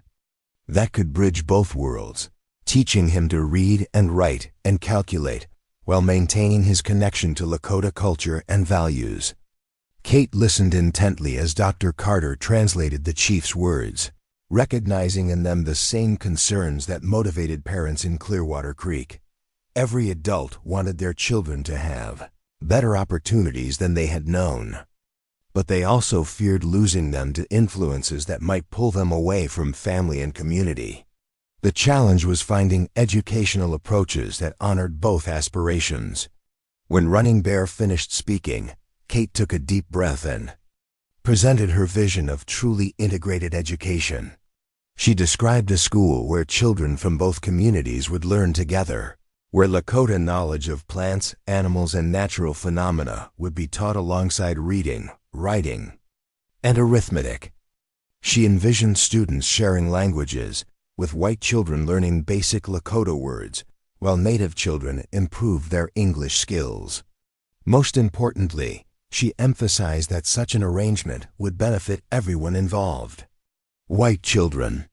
that could bridge both worlds, teaching him to read and write and calculate while maintaining his connection to Lakota culture and values. Kate listened intently as Dr. Carter translated the chief's words, recognizing in them the same concerns that motivated parents in Clearwater Creek. Every adult wanted their children to have better opportunities than they had known, but they also feared losing them to influences that might pull them away from family and community. The challenge was finding educational approaches that honored both aspirations. When Running Bear finished speaking, Kate took a deep breath and presented her vision of truly integrated education. She described a school where children from both communities would learn together, where Lakota knowledge of plants, animals, and natural phenomena would be taught alongside reading, writing, and arithmetic. She envisioned students sharing languages, with white children learning basic Lakota words, while Native children improved their English skills. Most importantly, she emphasized that such an arrangement would benefit everyone involved. White children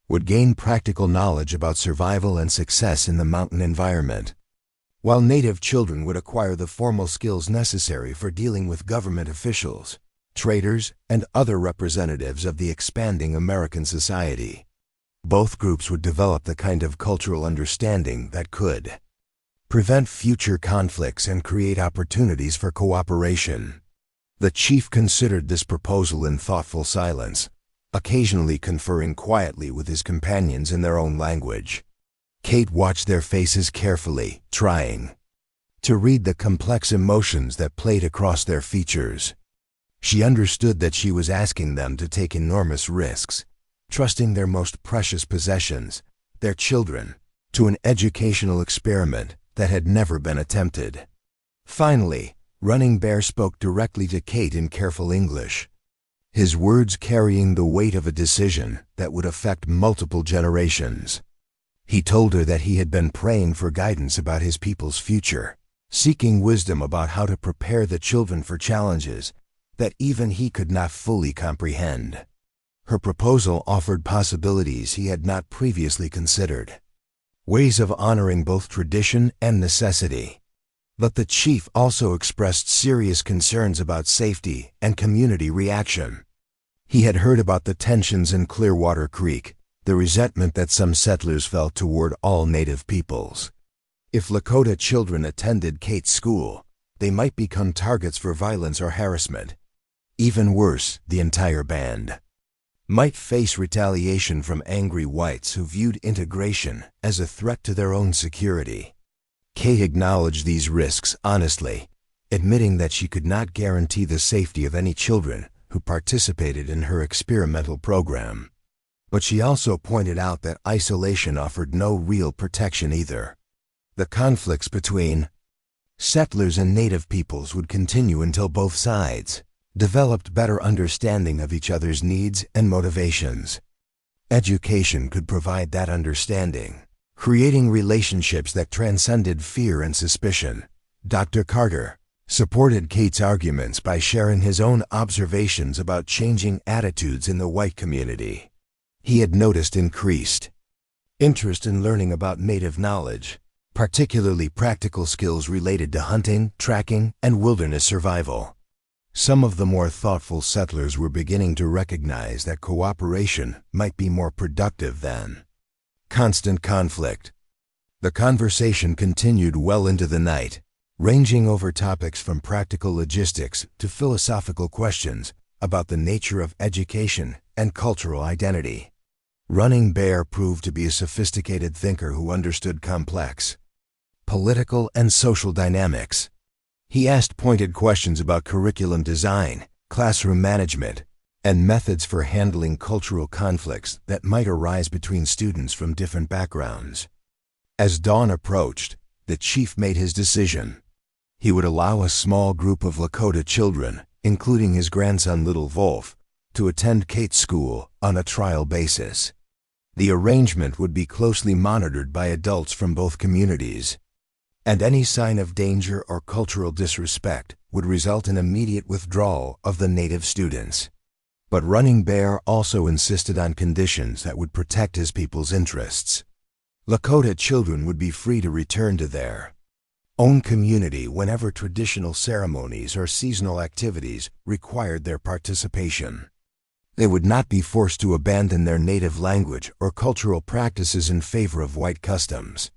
would gain practical knowledge about survival and success in the mountain environment, while Native children would acquire the formal skills necessary for dealing with government officials, traders, and other representatives of the expanding American society. Both groups would develop the kind of cultural understanding that could prevent future conflicts and create opportunities for cooperation. The chief considered this proposal in thoughtful silence, occasionally conferring quietly with his companions in their own language. Kate watched their faces carefully, trying to read the complex emotions that played across their features. She understood that she was asking them to take enormous risks, trusting their most precious possessions, their children, to an educational experiment that had never been attempted. Finally, Running Bear spoke directly to Kate in careful English, his words carrying the weight of a decision that would affect multiple generations. He told her that he had been praying for guidance about his people's future, seeking wisdom about how to prepare the children for challenges that even he could not fully comprehend. Her proposal offered possibilities he had not previously considered, ways of honoring both tradition and necessity. But the chief also expressed serious concerns about safety and community reaction. He had heard about the tensions in Clearwater Creek, the resentment that some settlers felt toward all Native peoples. If Lakota children attended Kate's school, they might become targets for violence or harassment. Even worse, the entire band might face retaliation from angry whites who viewed integration as a threat to their own security. Kate acknowledged these risks honestly, admitting that she could not guarantee the safety of any children who participated in her experimental program. But she also pointed out that isolation offered no real protection either. The conflicts between settlers and Native peoples would continue until both sides developed better understanding of each other's needs and motivations. Education could provide that understanding, creating relationships that transcended fear and suspicion. Dr. Carter supported Kate's arguments by sharing his own observations about changing attitudes in the white community. He had noticed increased interest in learning about Native knowledge, particularly practical skills related to hunting, tracking, and wilderness survival. Some of the more thoughtful settlers were beginning to recognize that cooperation might be more productive than constant conflict. The conversation continued well into the night, ranging over topics from practical logistics to philosophical questions about the nature of education and cultural identity. Running Bear proved to be a sophisticated thinker who understood complex political and social dynamics. He asked pointed questions about curriculum design, classroom management, and methods for handling cultural conflicts that might arise between students from different backgrounds. As dawn approached, the chief made his decision. He would allow a small group of Lakota children, including his grandson Little Wolf, to attend Kate's school on a trial basis. The arrangement would be closely monitored by adults from both communities, and any sign of danger or cultural disrespect would result in immediate withdrawal of the Native students. But Running Bear also insisted on conditions that would protect his people's interests. Lakota children would be free to return to their own community whenever traditional ceremonies or seasonal activities required their participation. They would not be forced to abandon their native language or cultural practices in favor of white customs.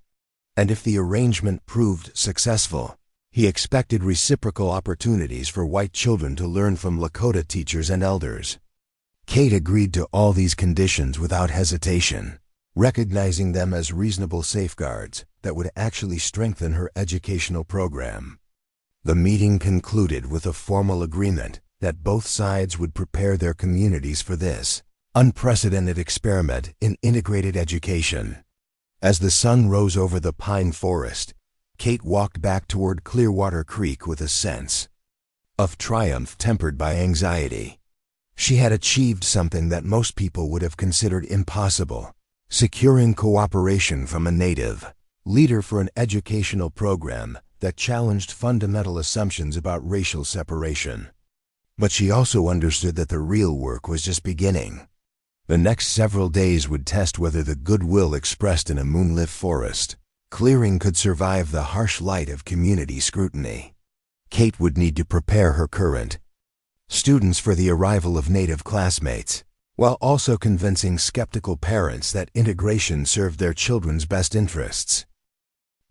And if the arrangement proved successful, he expected reciprocal opportunities for white children to learn from Lakota teachers and elders. Kate agreed to all these conditions without hesitation. recognizing them as reasonable safeguards that would actually strengthen her educational program. The meeting concluded with a formal agreement that both sides would prepare their communities for this unprecedented experiment in integrated education. As the sun rose over the pine forest, Kate walked back toward Clearwater Creek with a sense of triumph tempered by anxiety. She had achieved something that most people would have considered impossible, securing cooperation from a Native leader for an educational program that challenged fundamental assumptions about racial separation. But she also understood that the real work was just beginning. The next several days would test whether the goodwill expressed in a moonlit forest clearing could survive the harsh light of community scrutiny. Kate would need to prepare her current students for the arrival of Native classmates, while also convincing skeptical parents that integration served their children's best interests.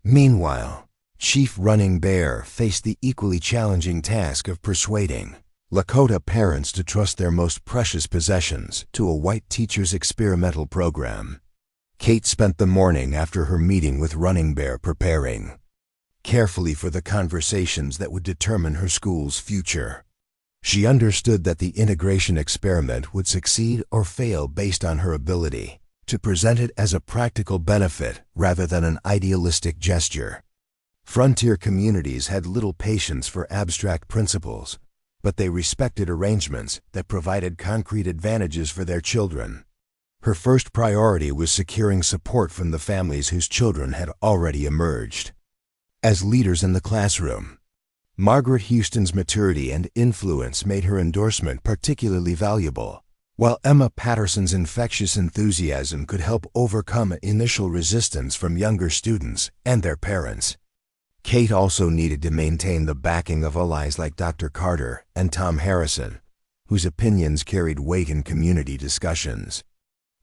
Meanwhile, Chief Running Bear faced the equally challenging task of persuading Lakota parents to trust their most precious possessions to a white teacher's experimental program. Kate spent the morning after her meeting with Running Bear preparing carefully for the conversations that would determine her school's future. She understood that the integration experiment would succeed or fail based on her ability to present it as a practical benefit rather than an idealistic gesture. Frontier communities had little patience for abstract principles, but they respected arrangements that provided concrete advantages for their children. Her first priority was securing support from the families whose children had already emerged as leaders in the classroom. Margaret Houston's maturity and influence made her endorsement particularly valuable, while Emma Patterson's infectious enthusiasm could help overcome initial resistance from younger students and their parents. Kate also needed to maintain the backing of allies like Dr. Carter and Tom Harrison, whose opinions carried weight in community discussions.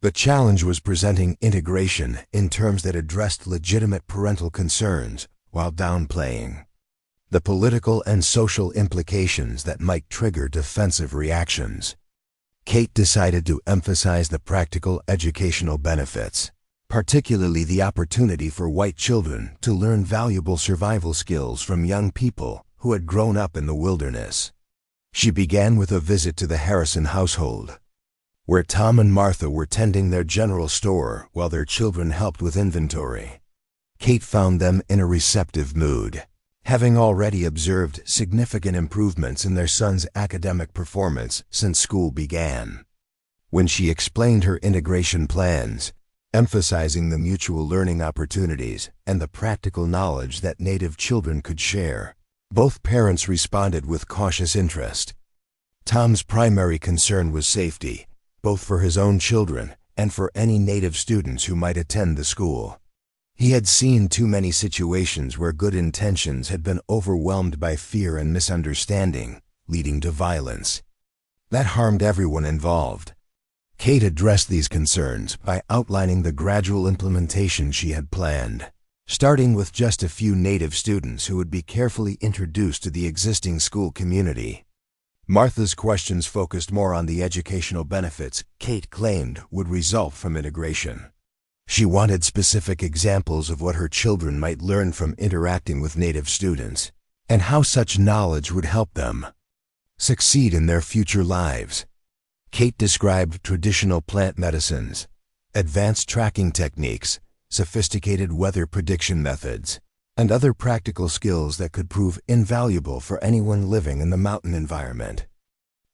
The challenge was presenting integration in terms that addressed legitimate parental concerns while downplaying the political and social implications that might trigger defensive reactions. Kate decided to emphasize the practical educational benefits, particularly the opportunity for white children to learn valuable survival skills from young people who had grown up in the wilderness. She began with a visit to the Harrison household, where Tom and Martha were tending their general store while their children helped with inventory. Kate found them in a receptive mood, having already observed significant improvements in their son's academic performance since school began. When she explained her integration plans, emphasizing the mutual learning opportunities and the practical knowledge that Native children could share, both parents responded with cautious interest. Tom's primary concern was safety, both for his own children and for any Native students who might attend the school. He had seen too many situations where good intentions had been overwhelmed by fear and misunderstanding, leading to violence that harmed everyone involved. Kate addressed these concerns by outlining the gradual implementation she had planned, starting with just a few Native students who would be carefully introduced to the existing school community. Martha's questions focused more on the educational benefits Kate claimed would result from integration. She wanted specific examples of what her children might learn from interacting with Native students, and how such knowledge would help them succeed in their future lives. Kate described traditional plant medicines, advanced tracking techniques, sophisticated weather prediction methods, and other practical skills that could prove invaluable for anyone living in the mountain environment.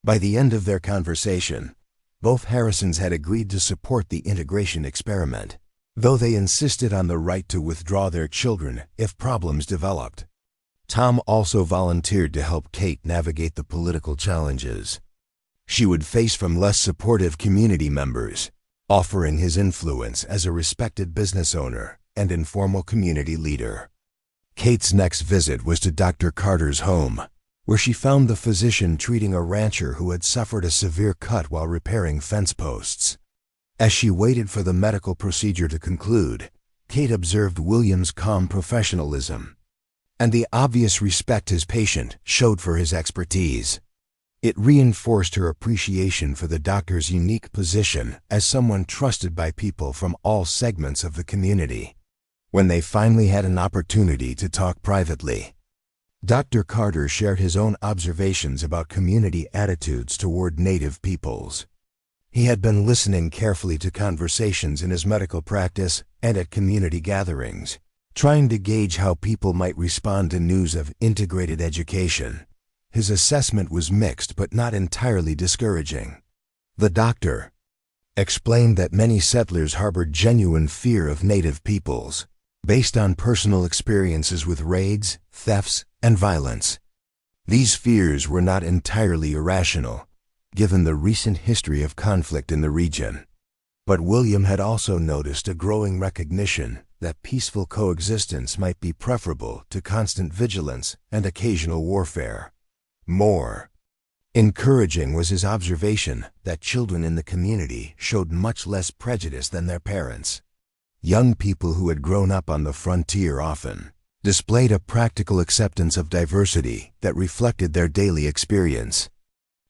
By the end of their conversation, both Harrisons had agreed to support the integration experiment, though they insisted on the right to withdraw their children if problems developed. Tom also volunteered to help Kate navigate the political challenges she would face from less supportive community members, offering his influence as a respected business owner and informal community leader. Kate's next visit was to Dr. Carter's home, where she found the physician treating a rancher who had suffered a severe cut while repairing fence posts. As she waited for the medical procedure to conclude, Kate observed William's calm professionalism and the obvious respect his patient showed for his expertise. It reinforced her appreciation for the doctor's unique position as someone trusted by people from all segments of the community. When they finally had an opportunity to talk privately, Dr. Carter shared his own observations about community attitudes toward Native peoples. He had been listening carefully to conversations in his medical practice and at community gatherings, trying to gauge how people might respond to news of integrated education. His assessment was mixed but not entirely discouraging. The doctor explained that many settlers harbored genuine fear of Native peoples, based on personal experiences with raids, thefts, and violence. These fears were not entirely irrational, given the recent history of conflict in the region. But William had also noticed a growing recognition that peaceful coexistence might be preferable to constant vigilance and occasional warfare. More encouraging was his observation that children in the community showed much less prejudice than their parents. Young people who had grown up on the frontier often displayed a practical acceptance of diversity that reflected their daily experience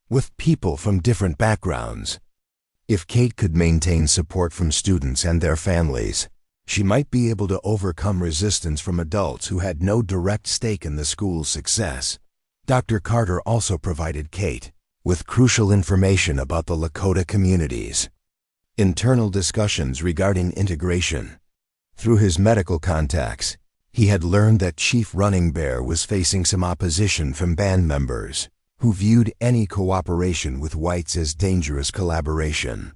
with people from different backgrounds. If Kate could maintain support from students and their families, she might be able to overcome resistance from adults who had no direct stake in the school's success. Dr. Carter also provided Kate with crucial information about the Lakota communities. Internal discussions regarding integration. Through his medical contacts, he had learned that Chief Running Bear was facing some opposition from band members who viewed any cooperation with whites as dangerous collaboration.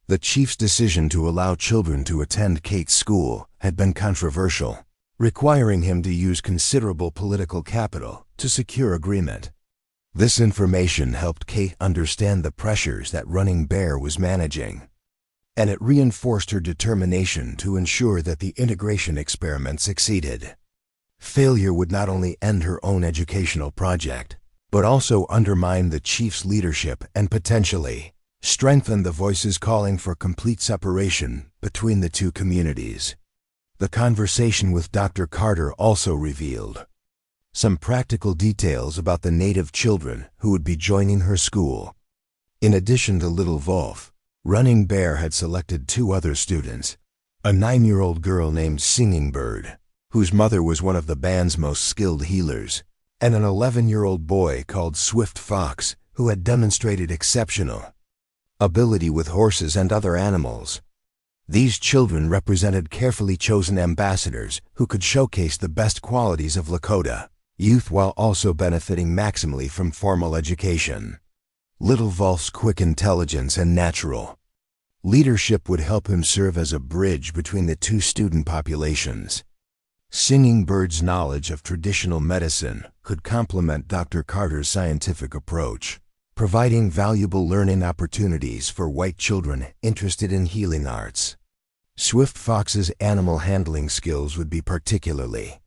The chief's decision to allow children to attend Kate's school had been controversial, requiring him to use considerable political capital to secure agreement. This information helped Kate understand the pressures that Running Bear was managing, and it reinforced her determination to ensure that the integration experiment succeeded. Failure would not only end her own educational project, but also undermine the chief's leadership and potentially strengthen the voices calling for complete separation between the two communities. The conversation with Dr. Carter also revealed some practical details about the Native children who would be joining her school. In addition to Little Wolf, Running Bear had selected 2 other students, a 9-year-old girl named Singing Bird, whose mother was one of the band's most skilled healers, and an 11-year-old boy called Swift Fox, who had demonstrated exceptional ability with horses and other animals. These children represented carefully chosen ambassadors who could showcase the best qualities of Lakota youth while also benefiting maximally from formal education. Little Wolf's quick intelligence and natural leadership would help him serve as a bridge between the 2 student populations. Singing Bird's knowledge of traditional medicine could complement Dr. Carter's scientific approach, providing valuable learning opportunities for white children interested in healing arts. Swift Fox's animal handling skills would be particularly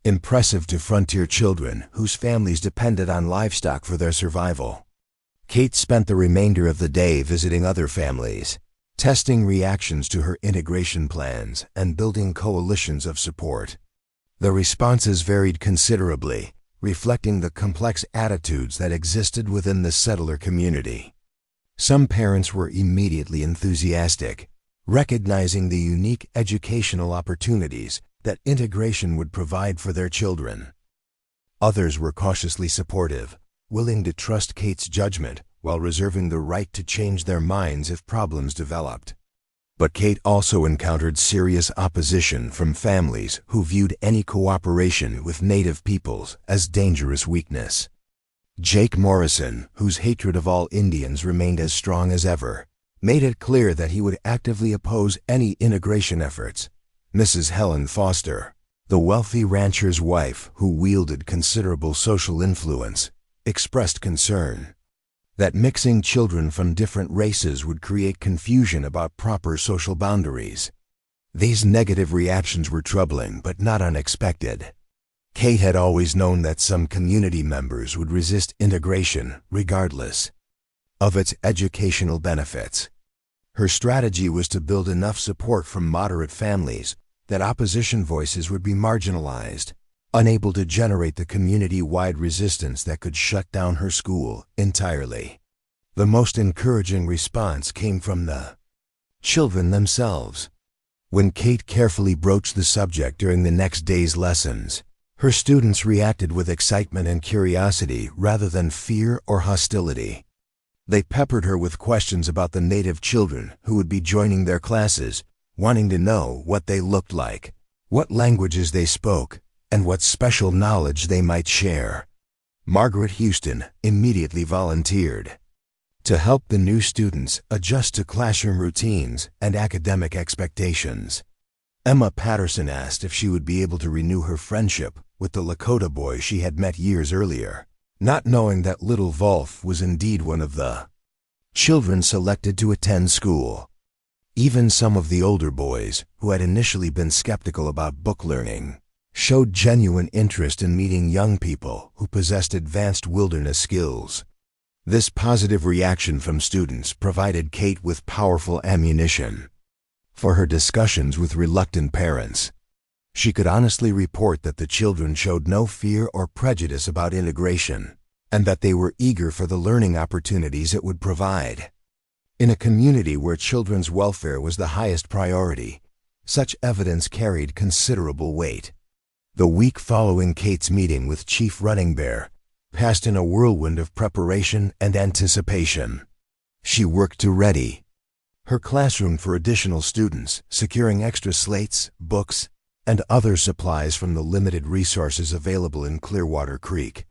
impressive to frontier children whose families depended on livestock for their survival. Kate spent the remainder of the day visiting other families, testing reactions to her integration plans and building coalitions of support. The responses varied considerably, reflecting the complex attitudes that existed within the settler community. Some parents were immediately enthusiastic, recognizing the unique educational opportunities that integration would provide for their children. Others were cautiously supportive, willing to trust Kate's judgment while reserving the right to change their minds if problems developed. But Kate also encountered serious opposition from families who viewed any cooperation with Native peoples as dangerous weakness. Jake Morrison, whose hatred of all Indians remained as strong as ever, made it clear that he would actively oppose any integration efforts. Mrs. Helen Foster, the wealthy rancher's wife who wielded considerable social influence, expressed concern that mixing children from different races would create confusion about proper social boundaries. These negative reactions were troubling but not unexpected. Kate had always known that some community members would resist integration regardless of its educational benefits. Her strategy was to build enough support from moderate families that opposition voices would be marginalized. unable to generate the community-wide resistance that could shut down her school entirely. The most encouraging response came from the children themselves. When Kate carefully broached the subject during the next day's lessons, her students reacted with excitement and curiosity rather than fear or hostility. They peppered her with questions about the native children who would be joining their classes, wanting to know what they looked like, what languages they spoke, and what special knowledge they might share. Margaret Houston immediately volunteered to help the new students adjust to classroom routines and academic expectations. Emma Patterson asked if she would be able to renew her friendship with the Lakota boy she had met years earlier, not knowing that little Wolf was indeed one of the children selected to attend school. Even some of the older boys, who had initially been skeptical about book learning, showed genuine interest in meeting young people who possessed advanced wilderness skills. This positive reaction from students provided Kate with powerful ammunition for her discussions with reluctant parents. She could honestly report that the children showed no fear or prejudice about integration, and that they were eager for the learning opportunities it would provide. In a community where children's welfare was the highest priority, such evidence carried considerable weight. The week following Kate's meeting with Chief Running Bear passed in a whirlwind of preparation and anticipation. She worked to ready her classroom for additional students, securing extra slates, books, and other supplies from the limited resources available in Clearwater Creek.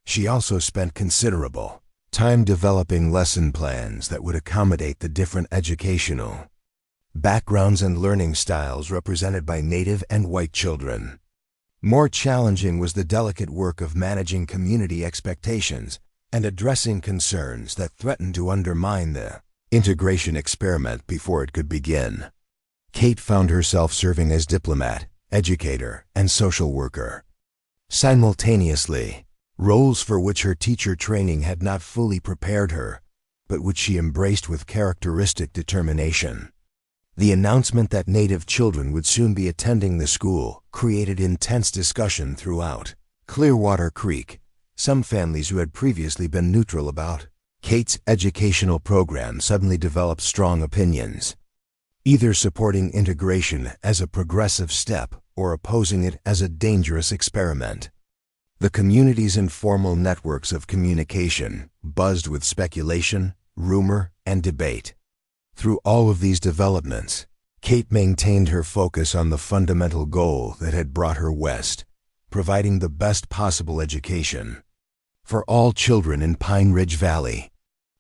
She also spent considerable time developing lesson plans that would accommodate the different educational backgrounds and learning styles represented by Native and white children. More challenging was the delicate work of managing community expectations and addressing concerns that threatened to undermine the integration experiment before it could begin. Kate found herself serving as diplomat, educator, and social worker simultaneously, roles for which her teacher training had not fully prepared her, but which she embraced with characteristic determination. The announcement that Native children would soon be attending the school created intense discussion throughout Clearwater Creek. Some families who had previously been neutral about Kate's educational program suddenly developed strong opinions, either supporting integration as a progressive step or opposing it as a dangerous experiment. The community's informal networks of communication buzzed with speculation, rumor, and debate. Through all of these developments, Kate maintained her focus on the fundamental goal that had brought her west, providing the best possible education for all children in Pine Ridge Valley.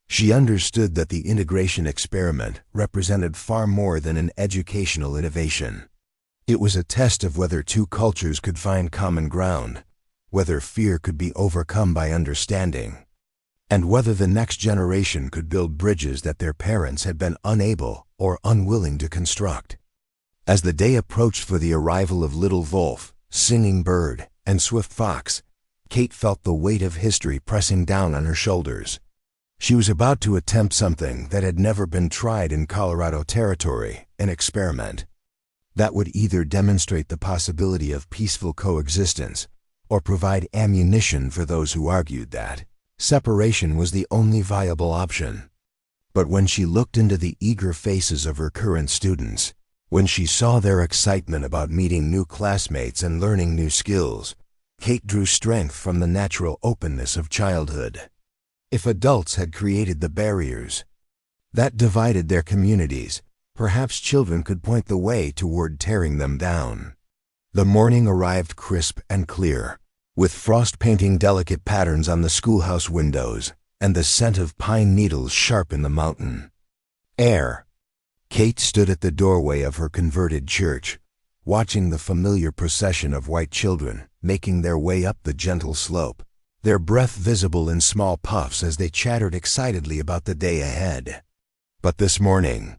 She understood that the integration experiment represented far more than an educational innovation. It was a test of whether two cultures could find common ground, whether fear could be overcome by understanding, and whether the next generation could build bridges that their parents had been unable or unwilling to construct. As the day approached for the arrival of Little Wolf, Singing Bird, and Swift Fox, Kate felt the weight of history pressing down on her shoulders. She was about to attempt something that had never been tried in Colorado territory, an experiment that would either demonstrate the possibility of peaceful coexistence or provide ammunition for those who argued that separation was the only viable option. But when she looked into the eager faces of her current students, when she saw their excitement about meeting new classmates and learning new skills, Kate drew strength from the natural openness of childhood. If adults had created the barriers that divided their communities, perhaps children could point the way toward tearing them down. The morning arrived crisp and clear, with frost painting delicate patterns on the schoolhouse windows and the scent of pine needles sharp in the mountain air. Kate stood at the doorway of her converted church, watching the familiar procession of white children making their way up the gentle slope, their breath visible in small puffs as they chattered excitedly about the day ahead. But this morning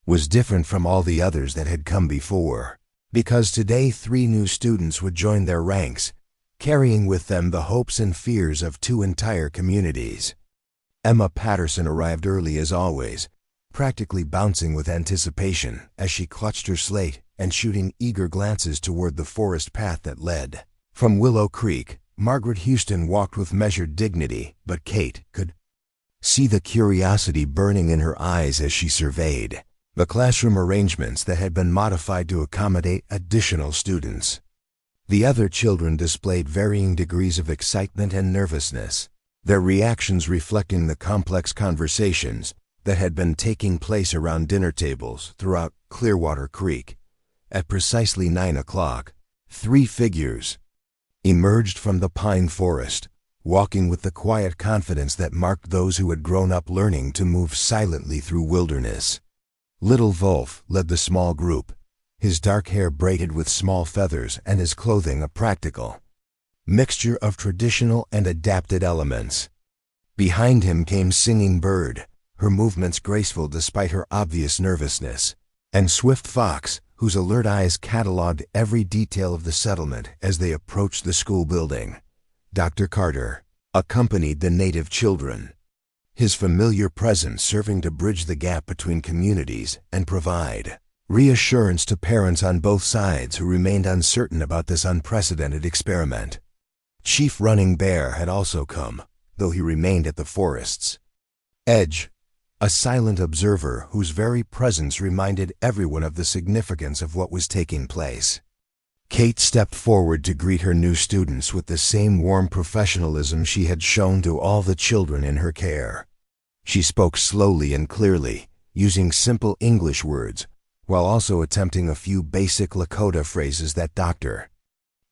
was different from all the others that had come before, because today 3 new students would join their ranks, carrying with them the hopes and fears of 2 entire communities. Emma Patterson arrived early as always, practically bouncing with anticipation as she clutched her slate and shooting eager glances toward the forest path that led From Willow Creek, Margaret Houston walked with measured dignity, but Kate could see the curiosity burning in her eyes as she surveyed the classroom arrangements that had been modified to accommodate additional students. The other children displayed varying degrees of excitement and nervousness, their reactions reflecting the complex conversations that had been taking place around dinner tables throughout Clearwater Creek. At precisely 9 o'clock, 3 figures emerged from the pine forest, walking with the quiet confidence that marked those who had grown up learning to move silently through wilderness. Little Wolf led the small group, his dark hair braided with small feathers and his clothing a practical mixture of traditional and adapted elements. Behind him came Singing Bird, her movements graceful despite her obvious nervousness, and Swift Fox, whose alert eyes cataloged every detail of the settlement as they approached the school building. Dr. Carter accompanied the native children, his familiar presence serving to bridge the gap between communities and provide reassurance to parents on both sides who remained uncertain about this unprecedented experiment. Chief Running Bear had also come, though he remained at the forest's edge, a silent observer whose very presence reminded everyone of the significance of what was taking place. Kate stepped forward to greet her new students with the same warm professionalism she had shown to all the children in her care. She spoke slowly and clearly, using simple English words, while also attempting a few basic Lakota phrases that Dr.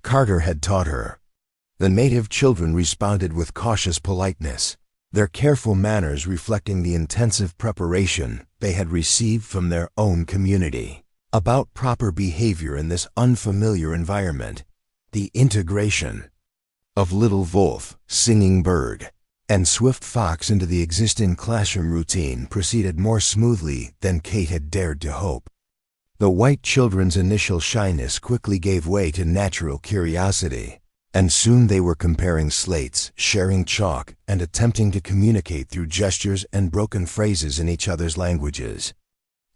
Carter had taught her. The native children responded with cautious politeness, their careful manners reflecting the intensive preparation they had received from their own community about proper behavior in this unfamiliar environment. The integration of Little Wolf, Singing Bird, and Swift Fox into the existing classroom routine proceeded more smoothly than Kate had dared to hope. The white children's initial shyness quickly gave way to natural curiosity, and soon they were comparing slates, sharing chalk, and attempting to communicate through gestures and broken phrases in each other's languages.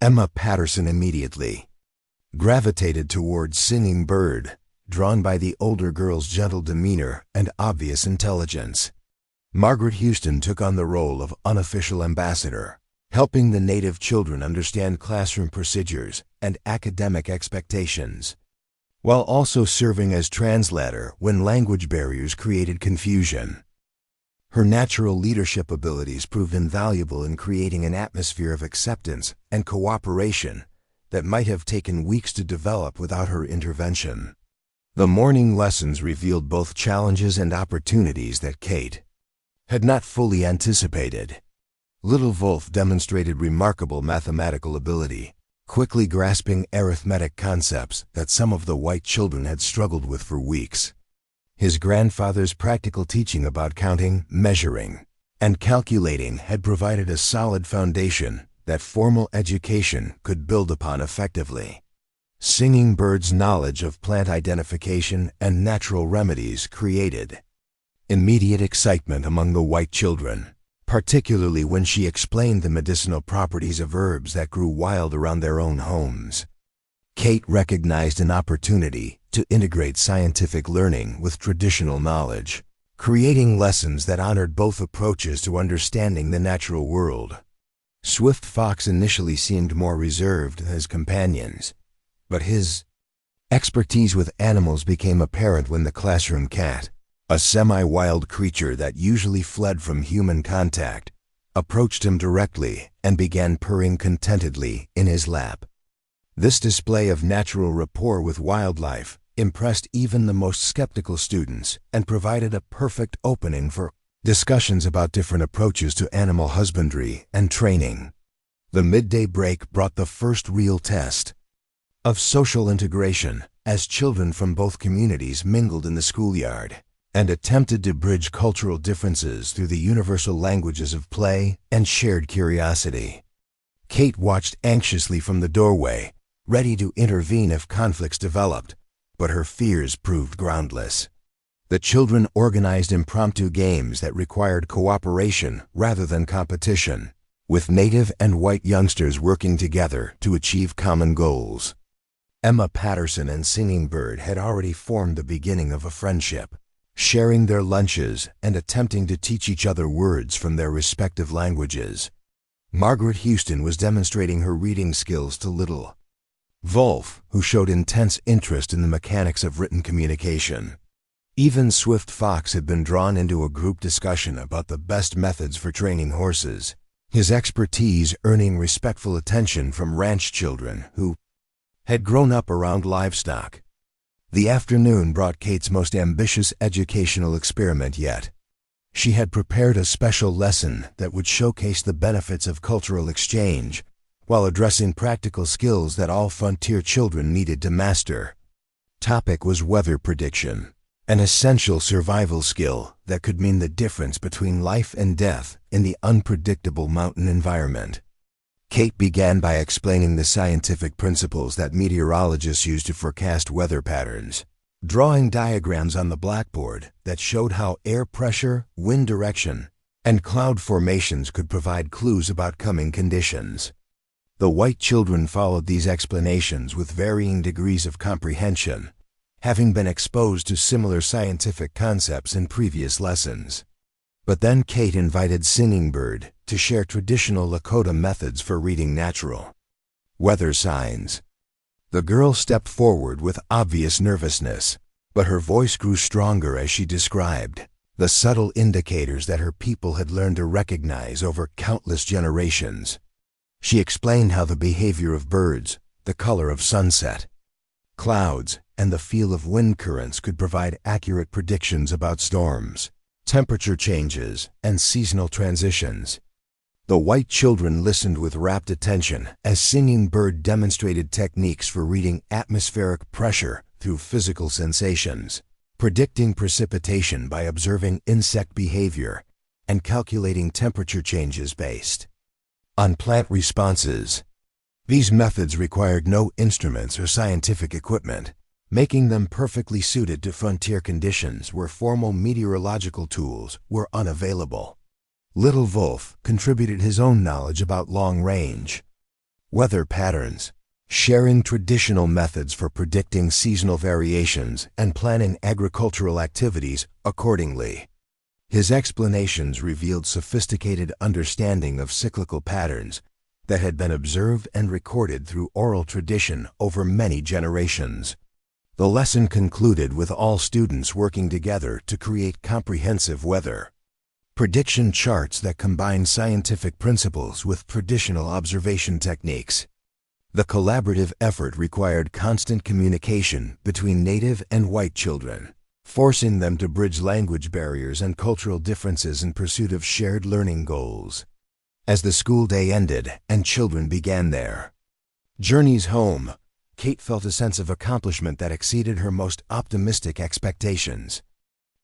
Emma Patterson immediately gravitated towards Singing Bird, drawn by the older girl's gentle demeanor and obvious intelligence. Margaret Houston took on the role of unofficial ambassador, helping the native children understand classroom procedures and academic expectations, while also serving as translator when language barriers created confusion. Her natural leadership abilities proved invaluable in creating an atmosphere of acceptance and cooperation that might have taken weeks to develop without her intervention. The morning lessons revealed both challenges and opportunities that Kate had not fully anticipated. Little Wolf demonstrated remarkable mathematical ability, quickly grasping arithmetic concepts that some of the white children had struggled with for weeks. His grandfather's practical teaching about counting, measuring, and calculating had provided a solid foundation that formal education could build upon effectively. Singing Bird's knowledge of plant identification and natural remedies created immediate excitement among the white children, particularly when she explained the medicinal properties of herbs that grew wild around their own homes. Kate recognized an opportunity to integrate scientific learning with traditional knowledge, creating lessons that honored both approaches to understanding the natural world. Swift Fox initially seemed more reserved than his companions, but his expertise with animals became apparent when the classroom cat, a semi-wild creature that usually fled from human contact, approached him directly and began purring contentedly in his lap. This display of natural rapport with wildlife impressed even the most skeptical students and provided a perfect opening for discussions about different approaches to animal husbandry and training. The midday break brought the first real test of social integration as children from both communities mingled in the schoolyard and attempted to bridge cultural differences through the universal languages of play and shared curiosity. Kate watched anxiously from the doorway, ready to intervene if conflicts developed, but her fears proved groundless. The children organized impromptu games that required cooperation rather than competition, with native and white youngsters working together to achieve common goals. Emma Patterson and Singing Bird had already formed the beginning of a friendship, sharing their lunches and attempting to teach each other words from their respective languages. Margaret Houston was demonstrating her reading skills to little Wolf, who showed intense interest in the mechanics of written communication. Even Swift Fox had been drawn into a group discussion about the best methods for training horses, his expertise earning respectful attention from ranch children who had grown up around livestock. The afternoon brought Kate's most ambitious educational experiment yet. She had prepared a special lesson that would showcase the benefits of cultural exchange while addressing practical skills that all frontier children needed to master. Topic was weather prediction, an essential survival skill that could mean the difference between life and death in the unpredictable mountain environment. Kate began by explaining the scientific principles that meteorologists use to forecast weather patterns, drawing diagrams on the blackboard that showed how air pressure, wind direction, and cloud formations could provide clues about coming conditions. The white children followed these explanations with varying degrees of comprehension, having been exposed to similar scientific concepts in previous lessons. But then Kate invited Singing Bird to share traditional Lakota methods for reading natural weather signs. The girl stepped forward with obvious nervousness, but her voice grew stronger as she described the subtle indicators that her people had learned to recognize over countless generations. She explained how the behavior of birds, the color of sunset, clouds, and the feel of wind currents could provide accurate predictions about storms, temperature changes, and seasonal transitions. The white children listened with rapt attention as Singing Bird demonstrated techniques for reading atmospheric pressure through physical sensations, predicting precipitation by observing insect behavior, and calculating temperature changes based on plant responses. These methods required no instruments or scientific equipment, making them perfectly suited to frontier conditions where formal meteorological tools were unavailable. Little Wolf contributed his own knowledge about long-range weather patterns, sharing traditional methods for predicting seasonal variations and planning agricultural activities accordingly. His explanations revealed sophisticated understanding of cyclical patterns that had been observed and recorded through oral tradition over many generations. The lesson concluded with all students working together to create comprehensive weather prediction charts that combine scientific principles with traditional observation techniques. The collaborative effort required constant communication between native and white children, forcing them to bridge language barriers and cultural differences in pursuit of shared learning goals. As the school day ended and children began their journeys home, Kate felt a sense of accomplishment that exceeded her most optimistic expectations.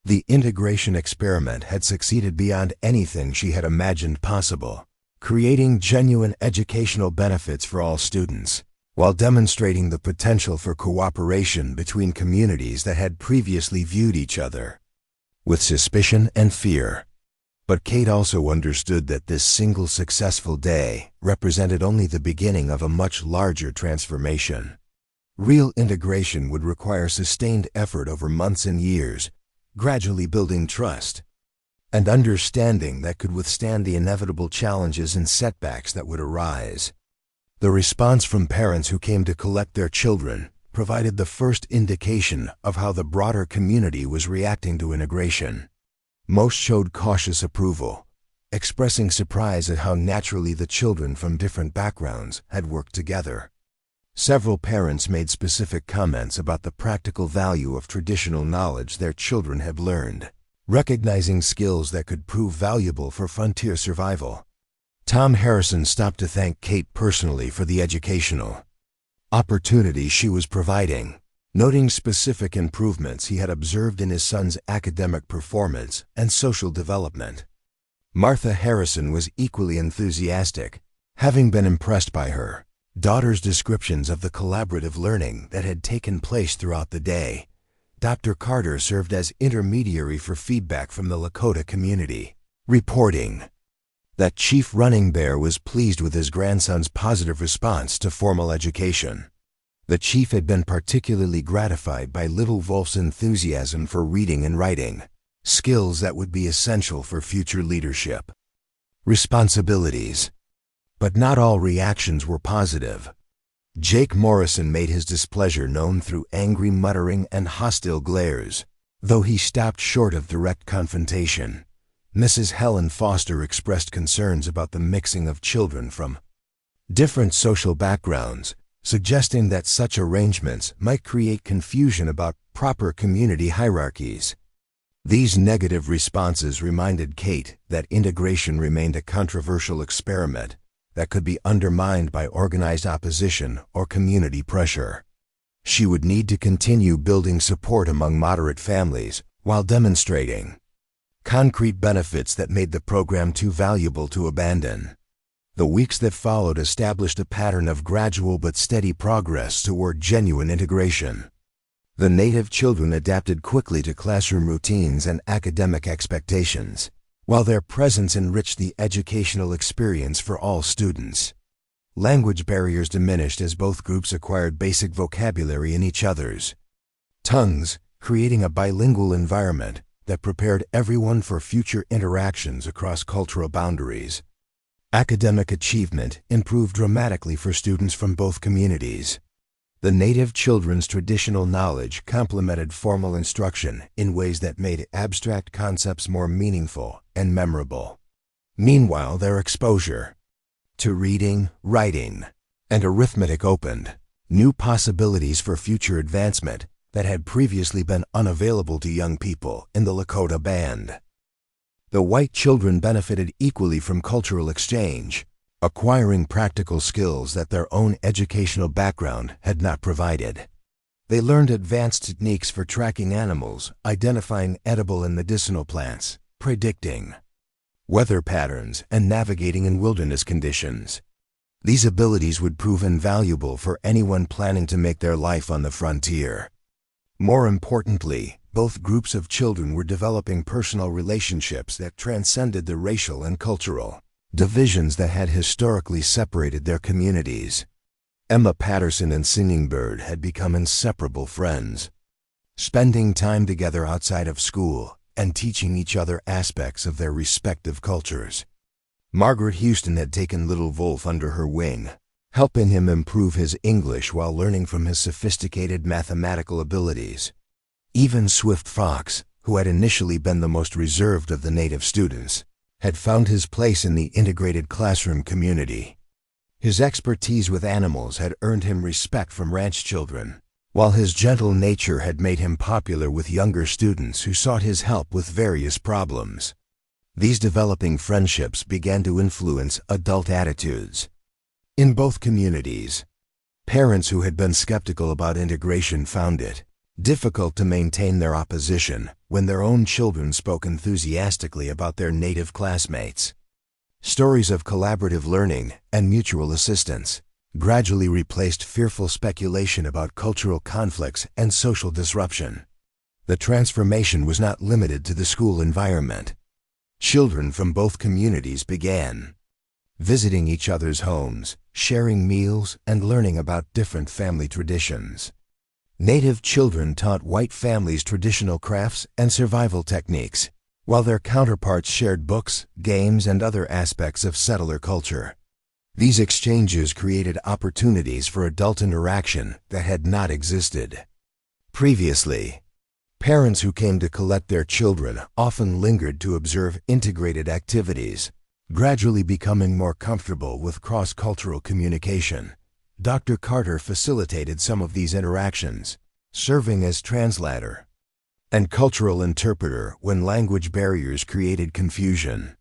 The integration experiment had succeeded beyond anything she had imagined possible, creating genuine educational benefits for all students, while demonstrating the potential for cooperation between communities that had previously viewed each other with suspicion and fear. But Kate also understood that this single successful day represented only the beginning of a much larger transformation. Real integration would require sustained effort over months and years, gradually building trust and understanding that could withstand the inevitable challenges and setbacks that would arise. The response from parents who came to collect their children provided the first indication of how the broader community was reacting to integration. Most showed cautious approval, expressing surprise at how naturally the children from different backgrounds had worked together. Several parents made specific comments about the practical value of traditional knowledge their children had learned, recognizing skills that could prove valuable for frontier survival. Tom Harrison stopped to thank Kate personally for the educational opportunities she was providing, noting specific improvements he had observed in his son's academic performance and social development. Martha Harrison was equally enthusiastic, having been impressed by her daughter's descriptions of the collaborative learning that had taken place throughout the day. Dr. Carter served as intermediary for feedback from the Lakota community, reporting that Chief Running Bear was pleased with his grandson's positive response to formal education. The chief had been particularly gratified by little Wolf's enthusiasm for reading and writing, skills that would be essential for future leadership. Responsibilities. But not all reactions were positive. Jake Morrison made his displeasure known through angry muttering and hostile glares. Though he stopped short of direct confrontation, Mrs. Helen Foster expressed concerns about the mixing of children from different social backgrounds, suggesting that such arrangements might create confusion about proper community hierarchies. These negative responses reminded Kate that integration remained a controversial experiment that could be undermined by organized opposition or community pressure. She would need to continue building support among moderate families while demonstrating concrete benefits that made the program too valuable to abandon. The weeks that followed established a pattern of gradual but steady progress toward genuine integration. The native children adapted quickly to classroom routines and academic expectations, while their presence enriched the educational experience for all students. Language barriers diminished as both groups acquired basic vocabulary in each other's tongues, creating a bilingual environment that prepared everyone for future interactions across cultural boundaries. Academic achievement improved dramatically for students from both communities. The native children's traditional knowledge complemented formal instruction in ways that made abstract concepts more meaningful and memorable. Meanwhile, their exposure to reading, writing, and arithmetic opened new possibilities for future advancement that had previously been unavailable to young people in the Lakota band. The white children benefited equally from cultural exchange, acquiring practical skills that their own educational background had not provided. They learned advanced techniques for tracking animals, identifying edible and medicinal plants, predicting weather patterns, and navigating in wilderness conditions. These abilities would prove invaluable for anyone planning to make their life on the frontier. More importantly, both groups of children were developing personal relationships that transcended the racial and cultural divisions that had historically separated their communities. Emma Patterson and Singing Bird had become inseparable friends, spending time together outside of school and teaching each other aspects of their respective cultures. Margaret Houston had taken little Wolf under her wing, helping him improve his English while learning from his sophisticated mathematical abilities. Even Swift Fox, who had initially been the most reserved of the native students, had found his place in the integrated classroom community. His expertise with animals had earned him respect from ranch children, while his gentle nature had made him popular with younger students who sought his help with various problems. These developing friendships began to influence adult attitudes. In both communities, parents who had been skeptical about integration found it difficult to maintain their opposition when their own children spoke enthusiastically about their native classmates. Stories of collaborative learning and mutual assistance gradually replaced fearful speculation about cultural conflicts and social disruption. The transformation was not limited to the school environment. Children from both communities began visiting each other's homes, sharing meals, and learning about different family traditions. Native children taught white families traditional crafts and survival techniques, while their counterparts shared books, games, and other aspects of settler culture. These exchanges created opportunities for adult interaction that had not existed previously. Parents who came to collect their children often lingered to observe integrated activities, gradually becoming more comfortable with cross-cultural communication. Dr. Carter facilitated some of these interactions, serving as translator and cultural interpreter when language barriers created confusion.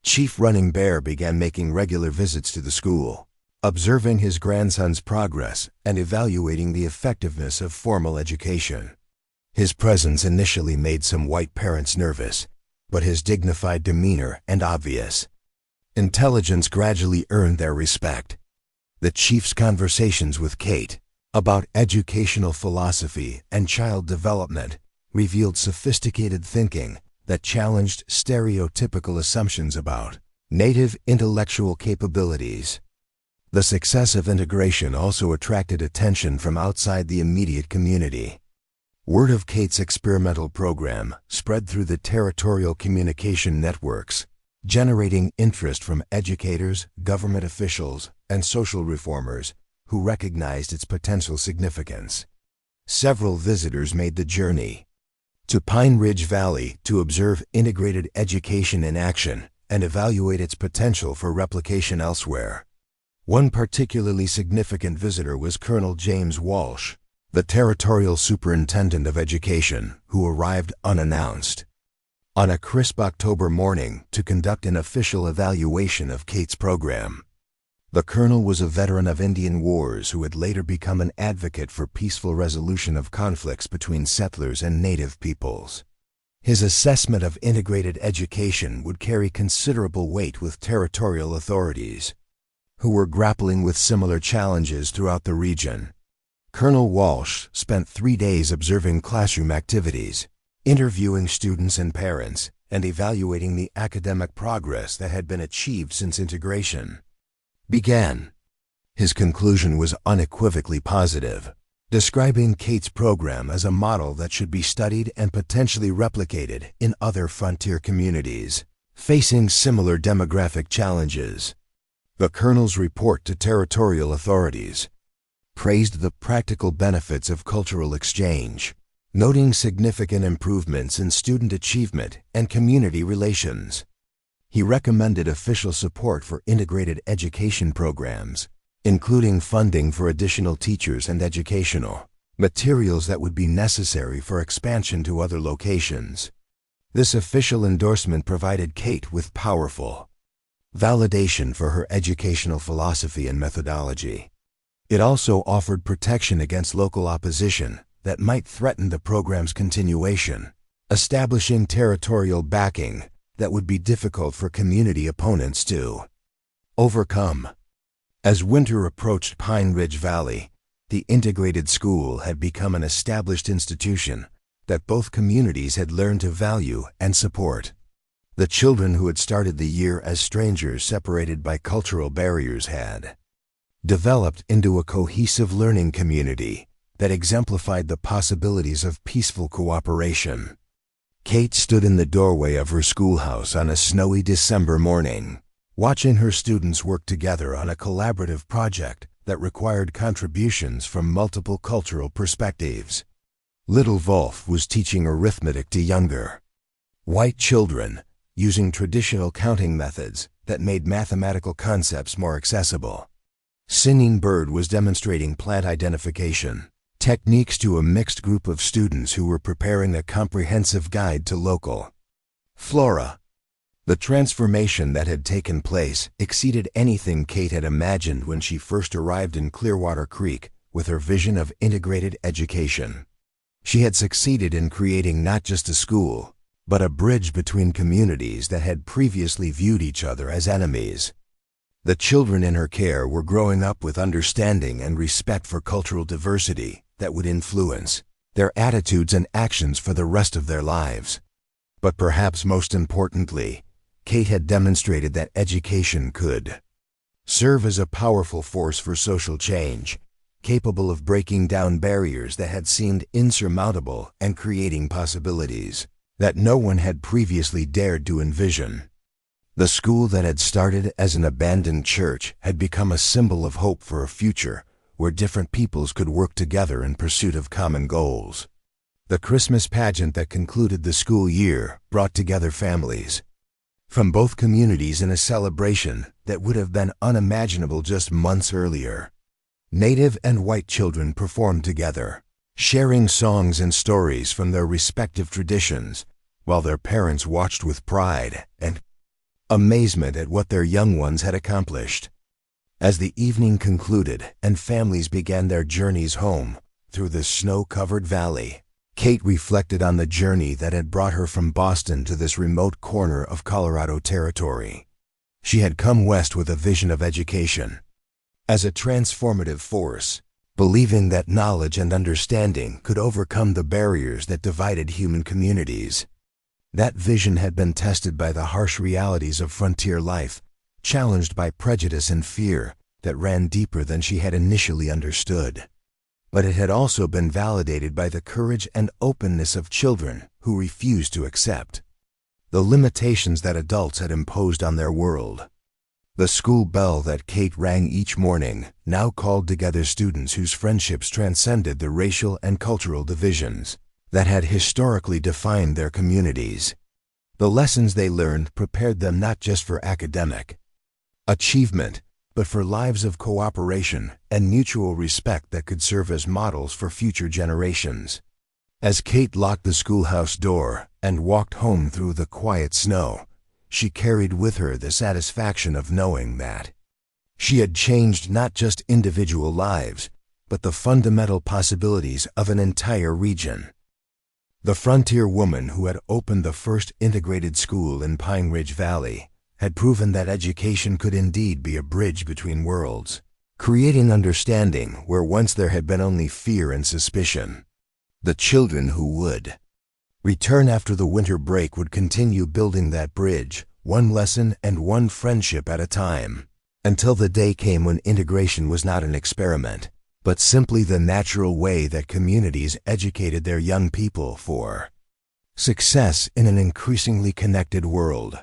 Chief Running Bear began making regular visits to the school, observing his grandson's progress and evaluating the effectiveness of formal education. His presence initially made some white parents nervous, but his dignified demeanor and obvious intelligence gradually earned their respect. The chief's conversations with Kate about educational philosophy and child development revealed sophisticated thinking that challenged stereotypical assumptions about native intellectual capabilities. The success of integration also attracted attention from outside the immediate community. Word of Kate's experimental program spread through the territorial communication networks, generating interest from educators, government officials, and social reformers who recognized its potential significance. Several visitors made the journey to Pine Ridge Valley to observe integrated education in action and evaluate its potential for replication elsewhere. One particularly significant visitor was Colonel James Walsh, the Territorial Superintendent of Education, who arrived unannounced on a crisp October morning to conduct an official evaluation of Kate's program. The colonel was a veteran of Indian wars who had later become an advocate for peaceful resolution of conflicts between settlers and native peoples. His assessment of integrated education would carry considerable weight with territorial authorities, who were grappling with similar challenges throughout the region. Colonel Walsh spent 3 days observing classroom activities, interviewing students and parents, and evaluating the academic progress that had been achieved since integration began. His conclusion was unequivocally positive, describing Kate's program as a model that should be studied and potentially replicated in other frontier communities facing similar demographic challenges. The colonel's report to territorial authorities praised the practical benefits of cultural exchange, noting significant improvements in student achievement and community relations. He recommended official support for integrated education programs, including funding for additional teachers and educational materials that would be necessary for expansion to other locations. This official endorsement provided Kate with powerful validation for her educational philosophy and methodology. It also offered protection against local opposition that might threaten the program's continuation, establishing territorial backing that would be difficult for community opponents to overcome. As winter approached Pine Ridge Valley, the integrated school had become an established institution that both communities had learned to value and support. The children who had started the year as strangers separated by cultural barriers had developed into a cohesive learning community that exemplified the possibilities of peaceful cooperation. Kate stood in the doorway of her schoolhouse on a snowy December morning, watching her students work together on a collaborative project that required contributions from multiple cultural perspectives. Little Wolf was teaching arithmetic to younger white children, using traditional counting methods that made mathematical concepts more accessible. Singing Bird was demonstrating plant identification techniques to a mixed group of students who were preparing a comprehensive guide to local flora. The transformation that had taken place exceeded anything Kate had imagined when she first arrived in Clearwater Creek with her vision of integrated education. She had succeeded in creating not just a school, but a bridge between communities that had previously viewed each other as enemies. The children in her care were growing up with understanding and respect for cultural diversity that would influence their attitudes and actions for the rest of their lives. But perhaps most importantly, Kate had demonstrated that education could serve as a powerful force for social change, capable of breaking down barriers that had seemed insurmountable and creating possibilities that no one had previously dared to envision. The school that had started as an abandoned church had become a symbol of hope for a future where different peoples could work together in pursuit of common goals. The Christmas pageant that concluded the school year brought together families from both communities in a celebration that would have been unimaginable just months earlier. Native and white children performed together, sharing songs and stories from their respective traditions, while their parents watched with pride and amazement at what their young ones had accomplished. As the evening concluded and families began their journeys home through the snow-covered valley, Kate reflected on the journey that had brought her from Boston to this remote corner of Colorado territory. She had come west with a vision of education as a transformative force, believing that knowledge and understanding could overcome the barriers that divided human communities. That vision had been tested by the harsh realities of frontier life, challenged by prejudice and fear that ran deeper than she had initially understood. But it had also been validated by the courage and openness of children who refused to accept the limitations that adults had imposed on their world. The school bell that Kate rang each morning now called together students whose friendships transcended the racial and cultural divisions that had historically defined their communities. The lessons they learned prepared them not just for academic achievement, but for lives of cooperation and mutual respect that could serve as models for future generations. As Kate locked the schoolhouse door and walked home through the quiet snow, she carried with her the satisfaction of knowing that she had changed not just individual lives, but the fundamental possibilities of an entire region. The frontier woman who had opened the first integrated school in Pine Ridge Valley had proven that education could indeed be a bridge between worlds, creating understanding where once there had been only fear and suspicion. The children who would return after the winter break would continue building that bridge, one lesson and one friendship at a time, until the day came when integration was not an experiment, but simply the natural way that communities educated their young people for success in an increasingly connected world.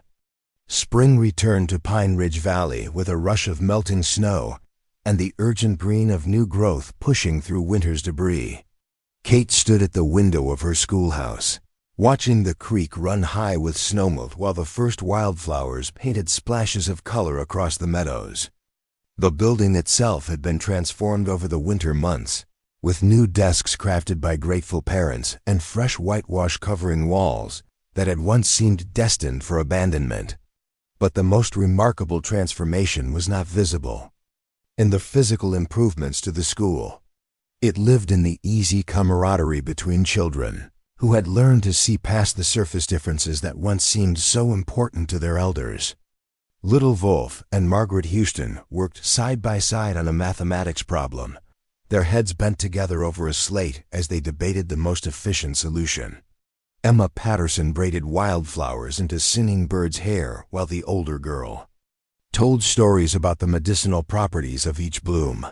Spring returned to Pine Ridge Valley with a rush of melting snow and the urgent green of new growth pushing through winter's debris. Kate stood at the window of her schoolhouse, watching the creek run high with snowmelt while the first wildflowers painted splashes of color across the meadows. The building itself had been transformed over the winter months, with new desks crafted by grateful parents and fresh whitewash covering walls that had once seemed destined for abandonment. But the most remarkable transformation was not visible in the physical improvements to the school. It lived in the easy camaraderie between children who had learned to see past the surface differences that once seemed so important to their elders. Little Wolf and Margaret Houston worked side by side on a mathematics problem, their heads bent together over a slate as they debated the most efficient solution. Emma Patterson braided wildflowers into singing birds' hair while the older girl told stories about the medicinal properties of each bloom.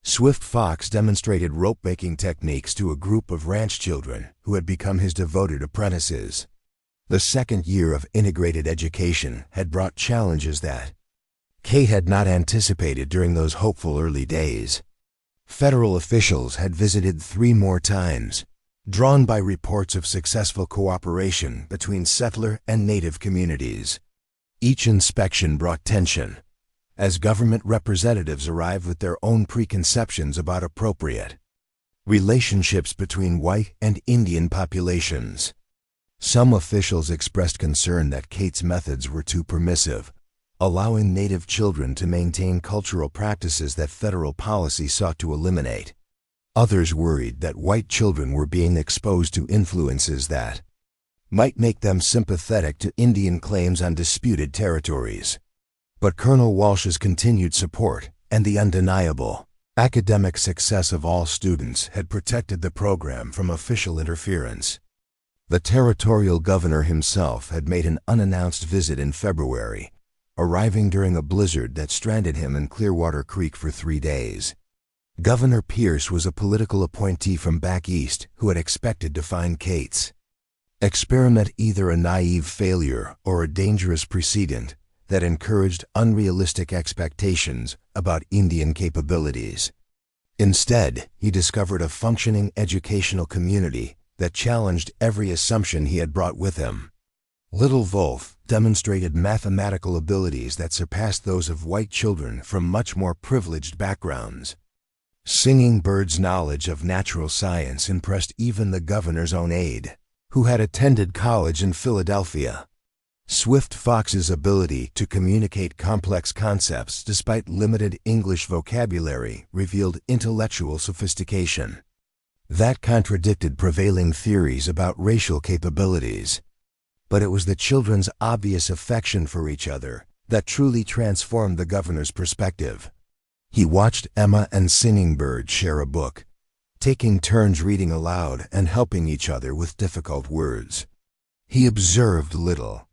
Swift Fox demonstrated rope-making techniques to a group of ranch children who had become his devoted apprentices. The second year of integrated education had brought challenges that Kate had not anticipated during those hopeful early days. Federal officials had visited 3 more times, drawn by reports of successful cooperation between settler and native communities. Each inspection brought tension, as government representatives arrived with their own preconceptions about appropriate relationships between white and Indian populations. Some officials expressed concern that Kate's methods were too permissive, allowing Native children to maintain cultural practices that federal policy sought to eliminate. Others worried that white children were being exposed to influences that might make them sympathetic to Indian claims on disputed territories. But Colonel Walsh's continued support and the undeniable academic success of all students had protected the program from official interference. The territorial governor himself had made an unannounced visit in February, arriving during a blizzard that stranded him in Clearwater Creek for 3 days. Governor Pierce was a political appointee from back east who had expected to find Kate's experiment either a naive failure or a dangerous precedent that encouraged unrealistic expectations about Indian capabilities. Instead, he discovered a functioning educational community that challenged every assumption he had brought with him. Little Wolf demonstrated mathematical abilities that surpassed those of white children from much more privileged backgrounds. Singing Bird's knowledge of natural science impressed even the governor's own aide, who had attended college in Philadelphia. Swift Fox's ability to communicate complex concepts despite limited English vocabulary revealed intellectual sophistication that contradicted prevailing theories about racial capabilities. But it was the children's obvious affection for each other that truly transformed the governor's perspective. He watched Emma and Singing Bird share a book, taking turns reading aloud and helping each other with difficult words. He observed little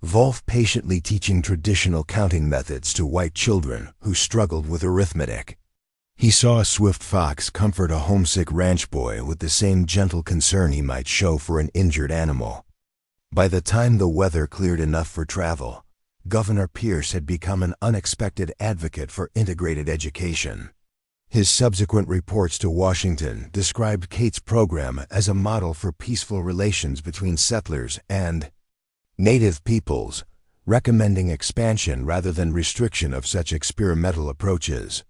Wolf patiently teaching traditional counting methods to white children who struggled with arithmetic. He saw a swift fox comfort a homesick ranch boy with the same gentle concern he might show for an injured animal. By the time the weather cleared enough for travel, Governor Pierce had become an unexpected advocate for integrated education. His subsequent reports to Washington described Kate's program as a model for peaceful relations between settlers and Native peoples, recommending expansion rather than restriction of such experimental approaches.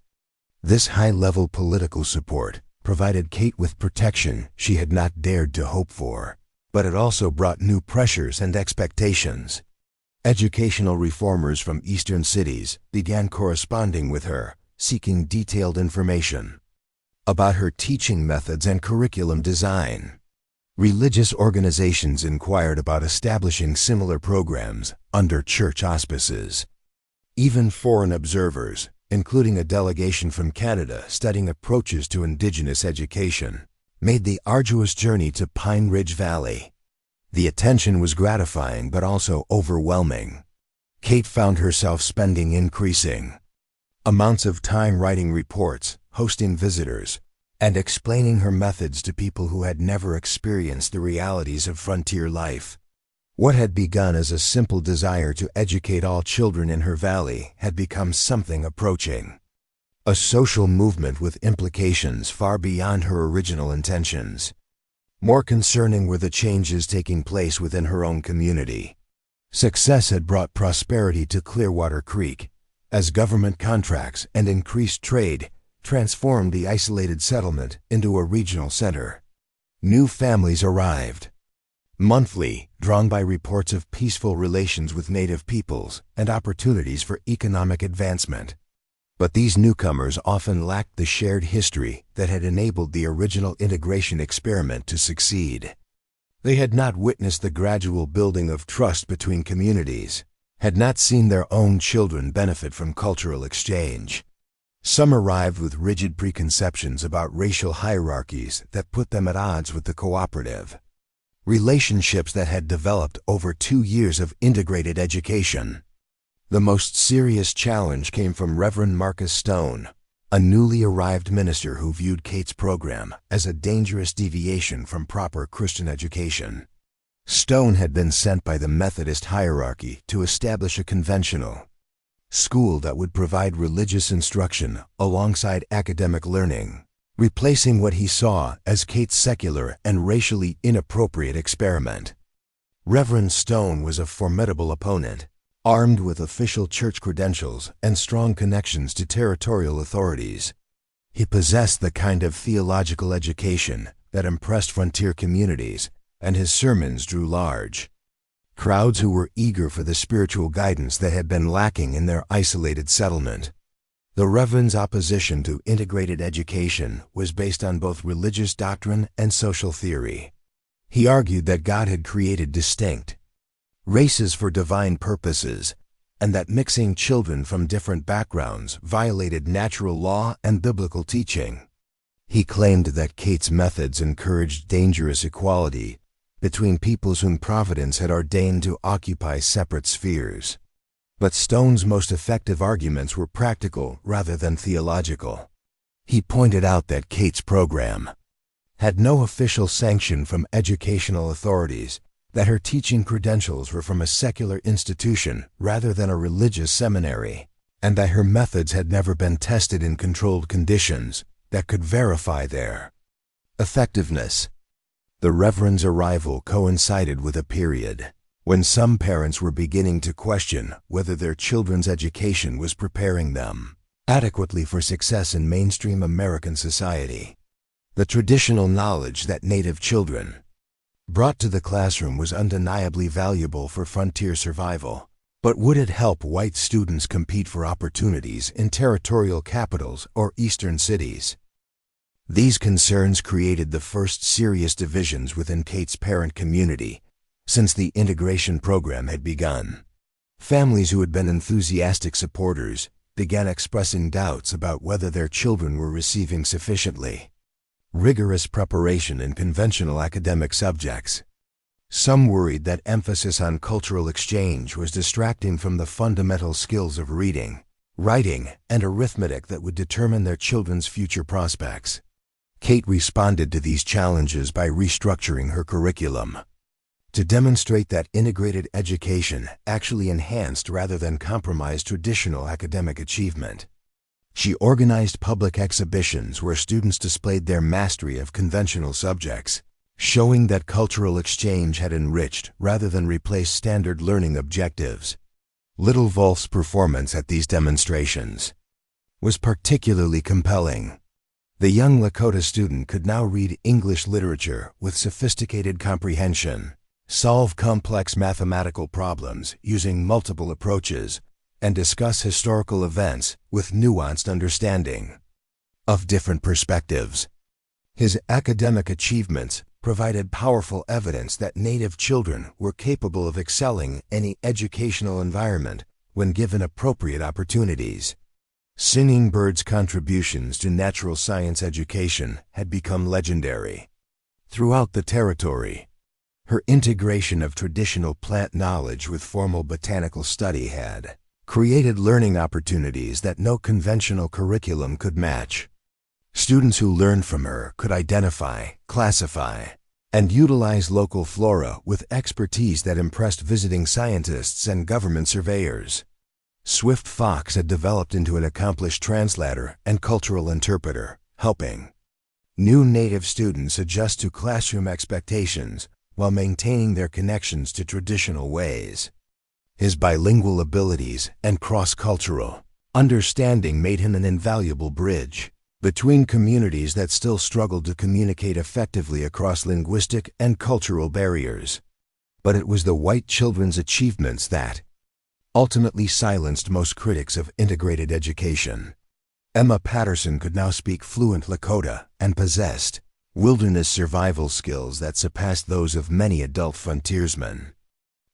This high-level political support provided Kate with protection she had not dared to hope for, but it also brought new pressures and expectations. Educational reformers from eastern cities began corresponding with her, seeking detailed information about her teaching methods and curriculum design. Religious organizations inquired about establishing similar programs under church auspices. Even foreign observers, including a delegation from Canada studying approaches to Indigenous education, made the arduous journey to Pine Ridge Valley. The attention was gratifying but also overwhelming. Kate found herself spending increasing amounts of time writing reports, hosting visitors, and explaining her methods to people who had never experienced the realities of frontier life. What had begun as a simple desire to educate all children in her valley had become something approaching a social movement with implications far beyond her original intentions. More concerning were the changes taking place within her own community. Success had brought prosperity to Clearwater Creek, as government contracts and increased trade transformed the isolated settlement into a regional center. New families arrived monthly, drawn by reports of peaceful relations with Native peoples and opportunities for economic advancement. But these newcomers often lacked the shared history that had enabled the original integration experiment to succeed. They had not witnessed the gradual building of trust between communities, had not seen their own children benefit from cultural exchange. Some arrived with rigid preconceptions about racial hierarchies that put them at odds with the cooperative relationships that had developed over 2 years of integrated education. The most serious challenge came from Reverend Marcus Stone, a newly arrived minister who viewed Kate's program as a dangerous deviation from proper Christian education. Stone had been sent by the Methodist hierarchy to establish a conventional school that would provide religious instruction alongside academic learning, replacing what he saw as Kate's secular and racially inappropriate experiment. Reverend Stone was a formidable opponent, armed with official church credentials and strong connections to territorial authorities. He possessed the kind of theological education that impressed frontier communities, and his sermons drew large crowds who were eager for the spiritual guidance that had been lacking in their isolated settlement. The Reverend's opposition to integrated education was based on both religious doctrine and social theory. He argued that God had created distinct races for divine purposes, and that mixing children from different backgrounds violated natural law and biblical teaching. He claimed that Kate's methods encouraged dangerous equality between peoples whom Providence had ordained to occupy separate spheres. But Stone's most effective arguments were practical rather than theological. He pointed out that Kate's program had no official sanction from educational authorities, that her teaching credentials were from a secular institution rather than a religious seminary, and that her methods had never been tested in controlled conditions that could verify their effectiveness. The Reverend's arrival coincided with a period when some parents were beginning to question whether their children's education was preparing them adequately for success in mainstream American society. The traditional knowledge that Native children brought to the classroom was undeniably valuable for frontier survival, but would it help white students compete for opportunities in territorial capitals or eastern cities? These concerns created the first serious divisions within Kate's parent community since the integration program had begun. Families who had been enthusiastic supporters began expressing doubts about whether their children were receiving sufficiently rigorous preparation in conventional academic subjects. Some worried that emphasis on cultural exchange was distracting from the fundamental skills of reading, writing, and arithmetic that would determine their children's future prospects. Kate responded to these challenges by restructuring her curriculum to demonstrate that integrated education actually enhanced rather than compromised traditional academic achievement. She organized public exhibitions where students displayed their mastery of conventional subjects, showing that cultural exchange had enriched rather than replaced standard learning objectives. Little Wolf's performance at these demonstrations was particularly compelling. The young Lakota student could now read English literature with sophisticated comprehension, solve complex mathematical problems using multiple approaches, and discuss historical events with nuanced understanding of different perspectives. His academic achievements provided powerful evidence that Native children were capable of excelling any educational environment when given appropriate opportunities. Singing Bird's contributions to natural science education had become legendary. Throughout the territory, her integration of traditional plant knowledge with formal botanical study had created learning opportunities that no conventional curriculum could match. Students who learned from her could identify, classify, and utilize local flora with expertise that impressed visiting scientists and government surveyors. Swift Fox had developed into an accomplished translator and cultural interpreter, helping new Native students adjust to classroom expectations while maintaining their connections to traditional ways. His bilingual abilities and cross-cultural understanding made him an invaluable bridge between communities that still struggled to communicate effectively across linguistic and cultural barriers. But it was the white children's achievements that ultimately silenced most critics of integrated education. Emma Patterson could now speak fluent Lakota and possessed wilderness survival skills that surpassed those of many adult frontiersmen.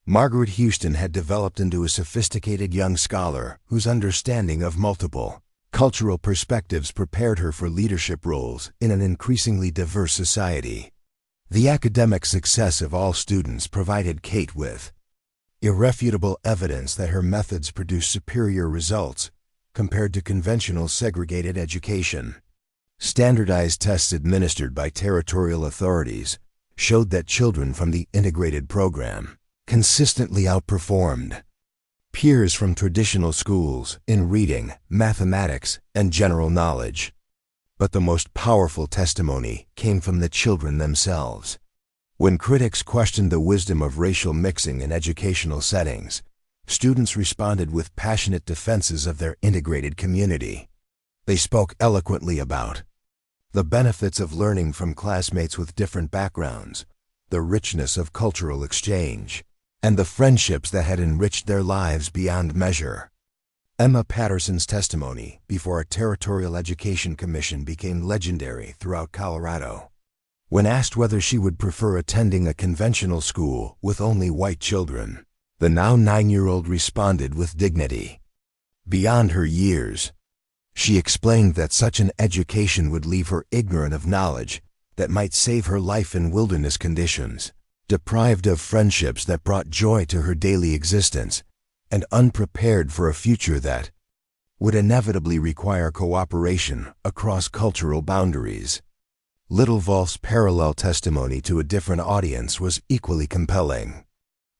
Margaret Houston had developed into a sophisticated young scholar whose understanding of multiple cultural perspectives prepared her for leadership roles in an increasingly diverse society. The academic success of all students provided Kate with irrefutable evidence that her methods produced superior results compared to conventional segregated education. Standardized tests administered by territorial authorities showed that children from the integrated program consistently outperformed peers from traditional schools in reading, mathematics, and general knowledge. But the most powerful testimony came from the children themselves. When critics questioned the wisdom of racial mixing in educational settings, students responded with passionate defenses of their integrated community. They spoke eloquently about the benefits of learning from classmates with different backgrounds, the richness of cultural exchange, and the friendships that had enriched their lives beyond measure. Emma Patterson's testimony before a territorial education commission became legendary throughout Colorado. When asked whether she would prefer attending a conventional school with only white children, the now 9-year-old responded with dignity. Beyond her years, she explained that such an education would leave her ignorant of knowledge that might save her life in wilderness conditions, deprived of friendships that brought joy to her daily existence, and unprepared for a future that would inevitably require cooperation across cultural boundaries. Little Wolf's parallel testimony to a different audience was equally compelling.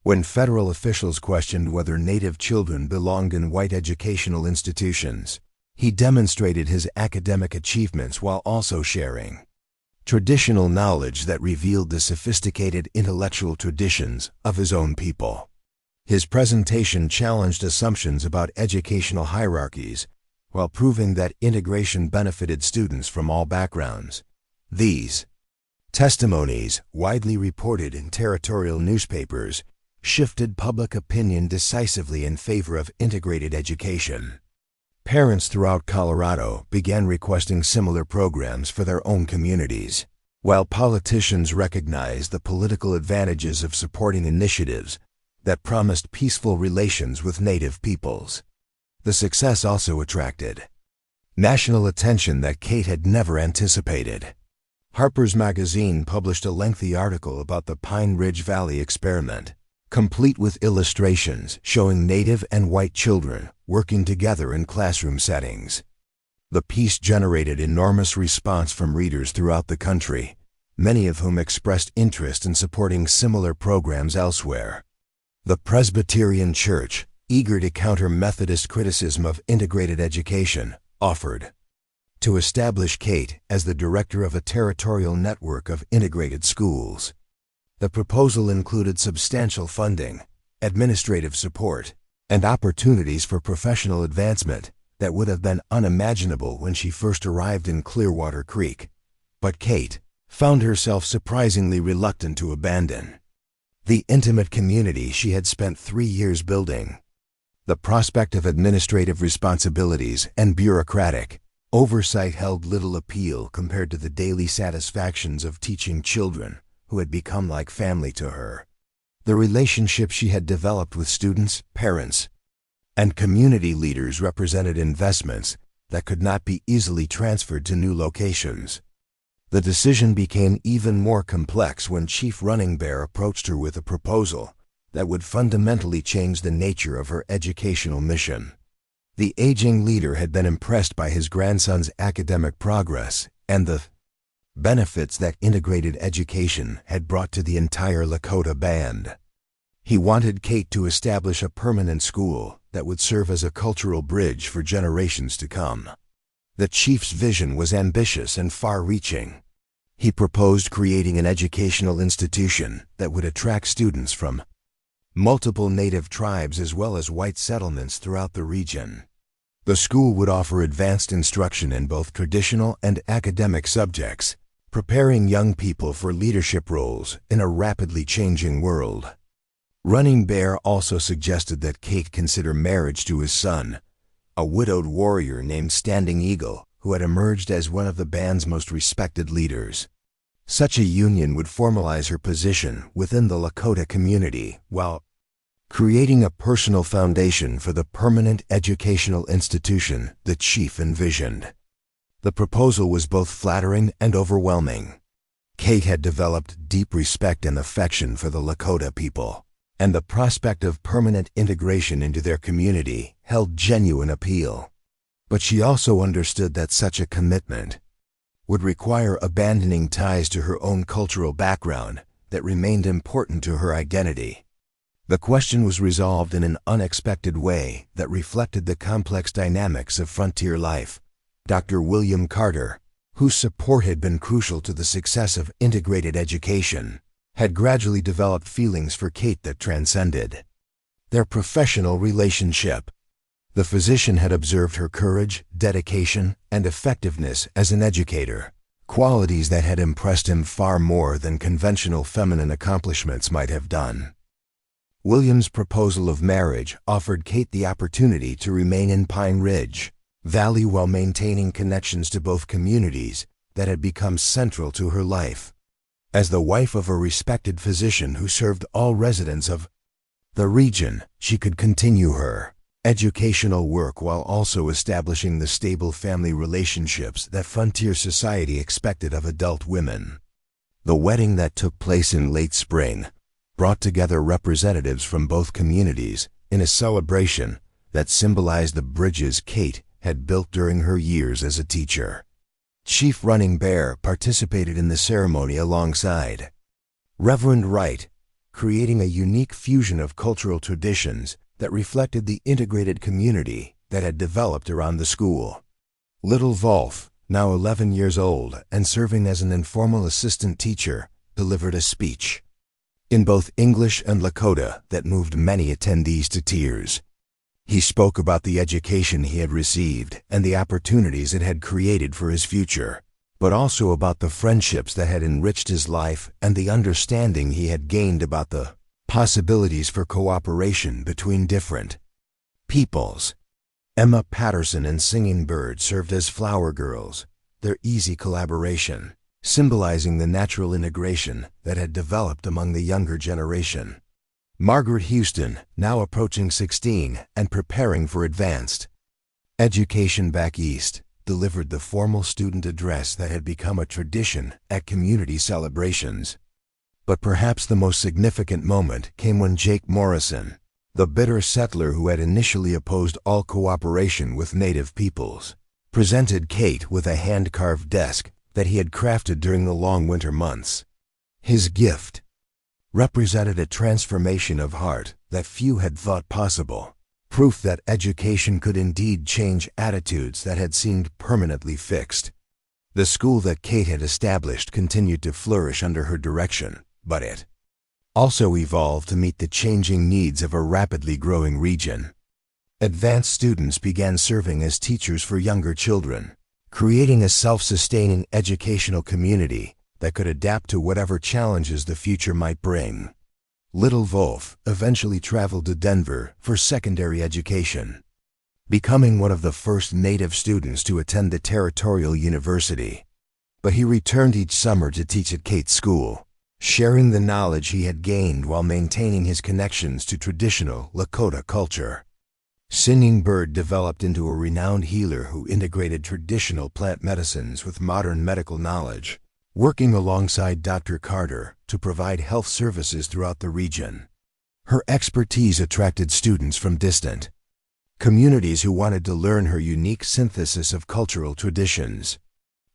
When federal officials questioned whether Native children belonged in white educational institutions, he demonstrated his academic achievements while also sharing traditional knowledge that revealed the sophisticated intellectual traditions of his own people. His presentation challenged assumptions about educational hierarchies while proving that integration benefited students from all backgrounds. These testimonies, widely reported in territorial newspapers, shifted public opinion decisively in favor of integrated education. Parents throughout Colorado began requesting similar programs for their own communities, while politicians recognized the political advantages of supporting initiatives that promised peaceful relations with Native peoples. The success also attracted national attention that Kate had never anticipated. Harper's Magazine published a lengthy article about the Pine Ridge Valley experiment, complete with illustrations showing Native and white children working together in classroom settings. The piece generated enormous response from readers throughout the country, many of whom expressed interest in supporting similar programs elsewhere. The Presbyterian Church, eager to counter Methodist criticism of integrated education, offered to establish Kate as the director of a territorial network of integrated schools. The proposal included substantial funding, administrative support, and opportunities for professional advancement that would have been unimaginable when she first arrived in Clearwater Creek. But Kate found herself surprisingly reluctant to abandon the intimate community she had spent 3 years building. The prospect of administrative responsibilities and bureaucratic oversight held little appeal compared to the daily satisfactions of teaching children who had become like family to her. The relationships she had developed with students, parents, and community leaders represented investments that could not be easily transferred to new locations. The decision became even more complex when Chief Running Bear approached her with a proposal that would fundamentally change the nature of her educational mission. The aging leader had been impressed by his grandson's academic progress and the benefits that integrated education had brought to the entire Lakota band. He wanted Kate to establish a permanent school that would serve as a cultural bridge for generations to come. The chief's vision was ambitious and far-reaching. He proposed creating an educational institution that would attract students from multiple native tribes as well as white settlements throughout the region. The school would offer advanced instruction in both traditional and academic subjects, preparing young people for leadership roles in a rapidly changing world. Running Bear also suggested that Kate consider marriage to his son, a widowed warrior named Standing Eagle, who had emerged as one of the band's most respected leaders. Such a union would formalize her position within the Lakota community while creating a personal foundation for the permanent educational institution the chief envisioned. The proposal was both flattering and overwhelming. Kate had developed deep respect and affection for the Lakota people, and the prospect of permanent integration into their community held genuine appeal. But she also understood that such a commitment would require abandoning ties to her own cultural background that remained important to her identity. The question was resolved in an unexpected way that reflected the complex dynamics of frontier life. Dr. William Carter, whose support had been crucial to the success of integrated education, had gradually developed feelings for Kate that transcended their professional relationship. The physician had observed her courage, dedication, and effectiveness as an educator, qualities that had impressed him far more than conventional feminine accomplishments might have done. William's proposal of marriage offered Kate the opportunity to remain in Pine Ridge Valley while maintaining connections to both communities that had become central to her life. As the wife of a respected physician who served all residents of the region, she could continue her educational work while also establishing the stable family relationships that frontier society expected of adult women. The wedding that took place in late spring brought together representatives from both communities in a celebration that symbolized the bridges Kate had built during her years as a teacher. Chief Running Bear participated in the ceremony alongside Reverend Wright, creating a unique fusion of cultural traditions that reflected the integrated community that had developed around the school. Little Volf, now 11 years old and serving as an informal assistant teacher, delivered a speech in both English and Lakota that moved many attendees to tears. He spoke about the education he had received and the opportunities it had created for his future, but also about the friendships that had enriched his life and the understanding he had gained about the possibilities for cooperation between different peoples. Emma Patterson and Singing Bird served as flower girls, their easy collaboration symbolizing the natural integration that had developed among the younger generation. Margaret Houston, now approaching 16 and preparing for advanced education back east, delivered the formal student address that had become a tradition at community celebrations. But perhaps the most significant moment came when Jake Morrison, the bitter settler who had initially opposed all cooperation with native peoples, presented Kate with a hand-carved desk that he had crafted during the long winter months. His gift represented a transformation of heart that few had thought possible, proof that education could indeed change attitudes that had seemed permanently fixed. The school that Kate had established continued to flourish under her direction, but it also evolved to meet the changing needs of a rapidly growing region. Advanced students began serving as teachers for younger children, creating a self-sustaining educational community that could adapt to whatever challenges the future might bring. Little Wolf eventually traveled to Denver for secondary education, becoming one of the first native students to attend the Territorial University. But he returned each summer to teach at Kate's school, sharing the knowledge he had gained while maintaining his connections to traditional Lakota culture. Singing Bird developed into a renowned healer who integrated traditional plant medicines with modern medical knowledge, working alongside Dr. Carter to provide health services throughout the region. Her expertise attracted students from distant communities who wanted to learn her unique synthesis of cultural traditions.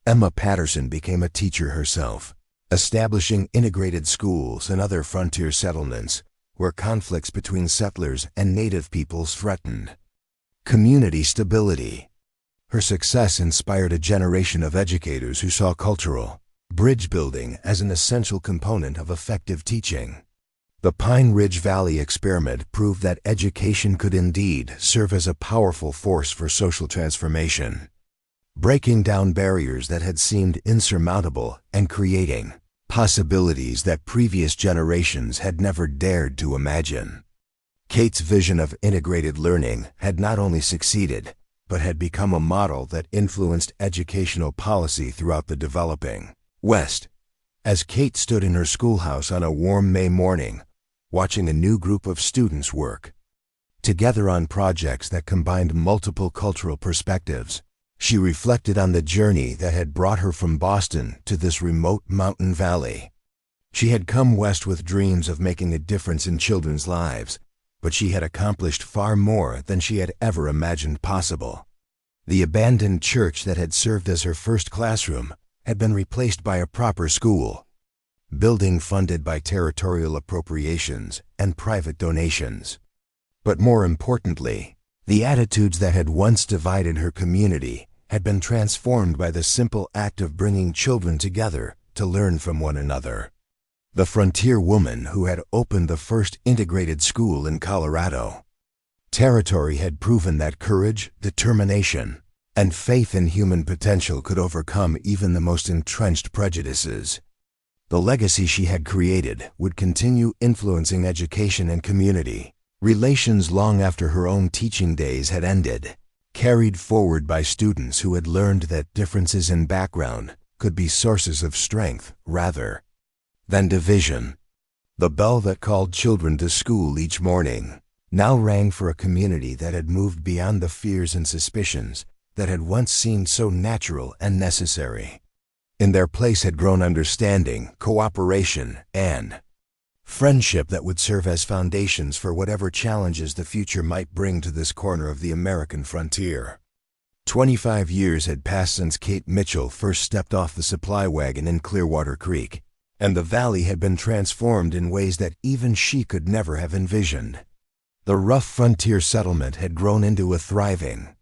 Emma Patterson became a teacher herself, establishing integrated schools and other frontier settlements where conflicts between settlers and native peoples threatened community stability. Her success inspired a generation of educators who saw cultural bridge building as an essential component of effective teaching. The Pine Ridge Valley experiment proved that education could indeed serve as a powerful force for social transformation, breaking down barriers that had seemed insurmountable and creating possibilities that previous generations had never dared to imagine. Kate's vision of integrated learning had not only succeeded, but had become a model that influenced educational policy throughout the developing West. As Kate stood in her schoolhouse on a warm May morning, watching a new group of students work together on projects that combined multiple cultural perspectives, she reflected on the journey that had brought her from Boston to this remote mountain valley. She had come west with dreams of making a difference in children's lives, but she had accomplished far more than she had ever imagined possible. The abandoned church that had served as her first classroom had been replaced by a proper school, building funded by territorial appropriations and private donations. But more importantly, the attitudes that had once divided her community had been transformed by the simple act of bringing children together to learn from one another. The frontier woman who had opened the first integrated school in Colorado Territory had proven that courage, determination, and faith in human potential could overcome even the most entrenched prejudices. The legacy she had created would continue influencing education and community relations long after her own teaching days had ended, carried forward by students who had learned that differences in background could be sources of strength rather than division. The bell that called children to school each morning now rang for a community that had moved beyond the fears and suspicions that had once seemed so natural and necessary. In their place had grown understanding, cooperation, and friendship that would serve as foundations for whatever challenges the future might bring to this corner of the American frontier. 25 years had passed since Kate Mitchell first stepped off the supply wagon in Clearwater Creek, and the valley had been transformed in ways that even she could never have envisioned. The rough frontier settlement had grown into a thriving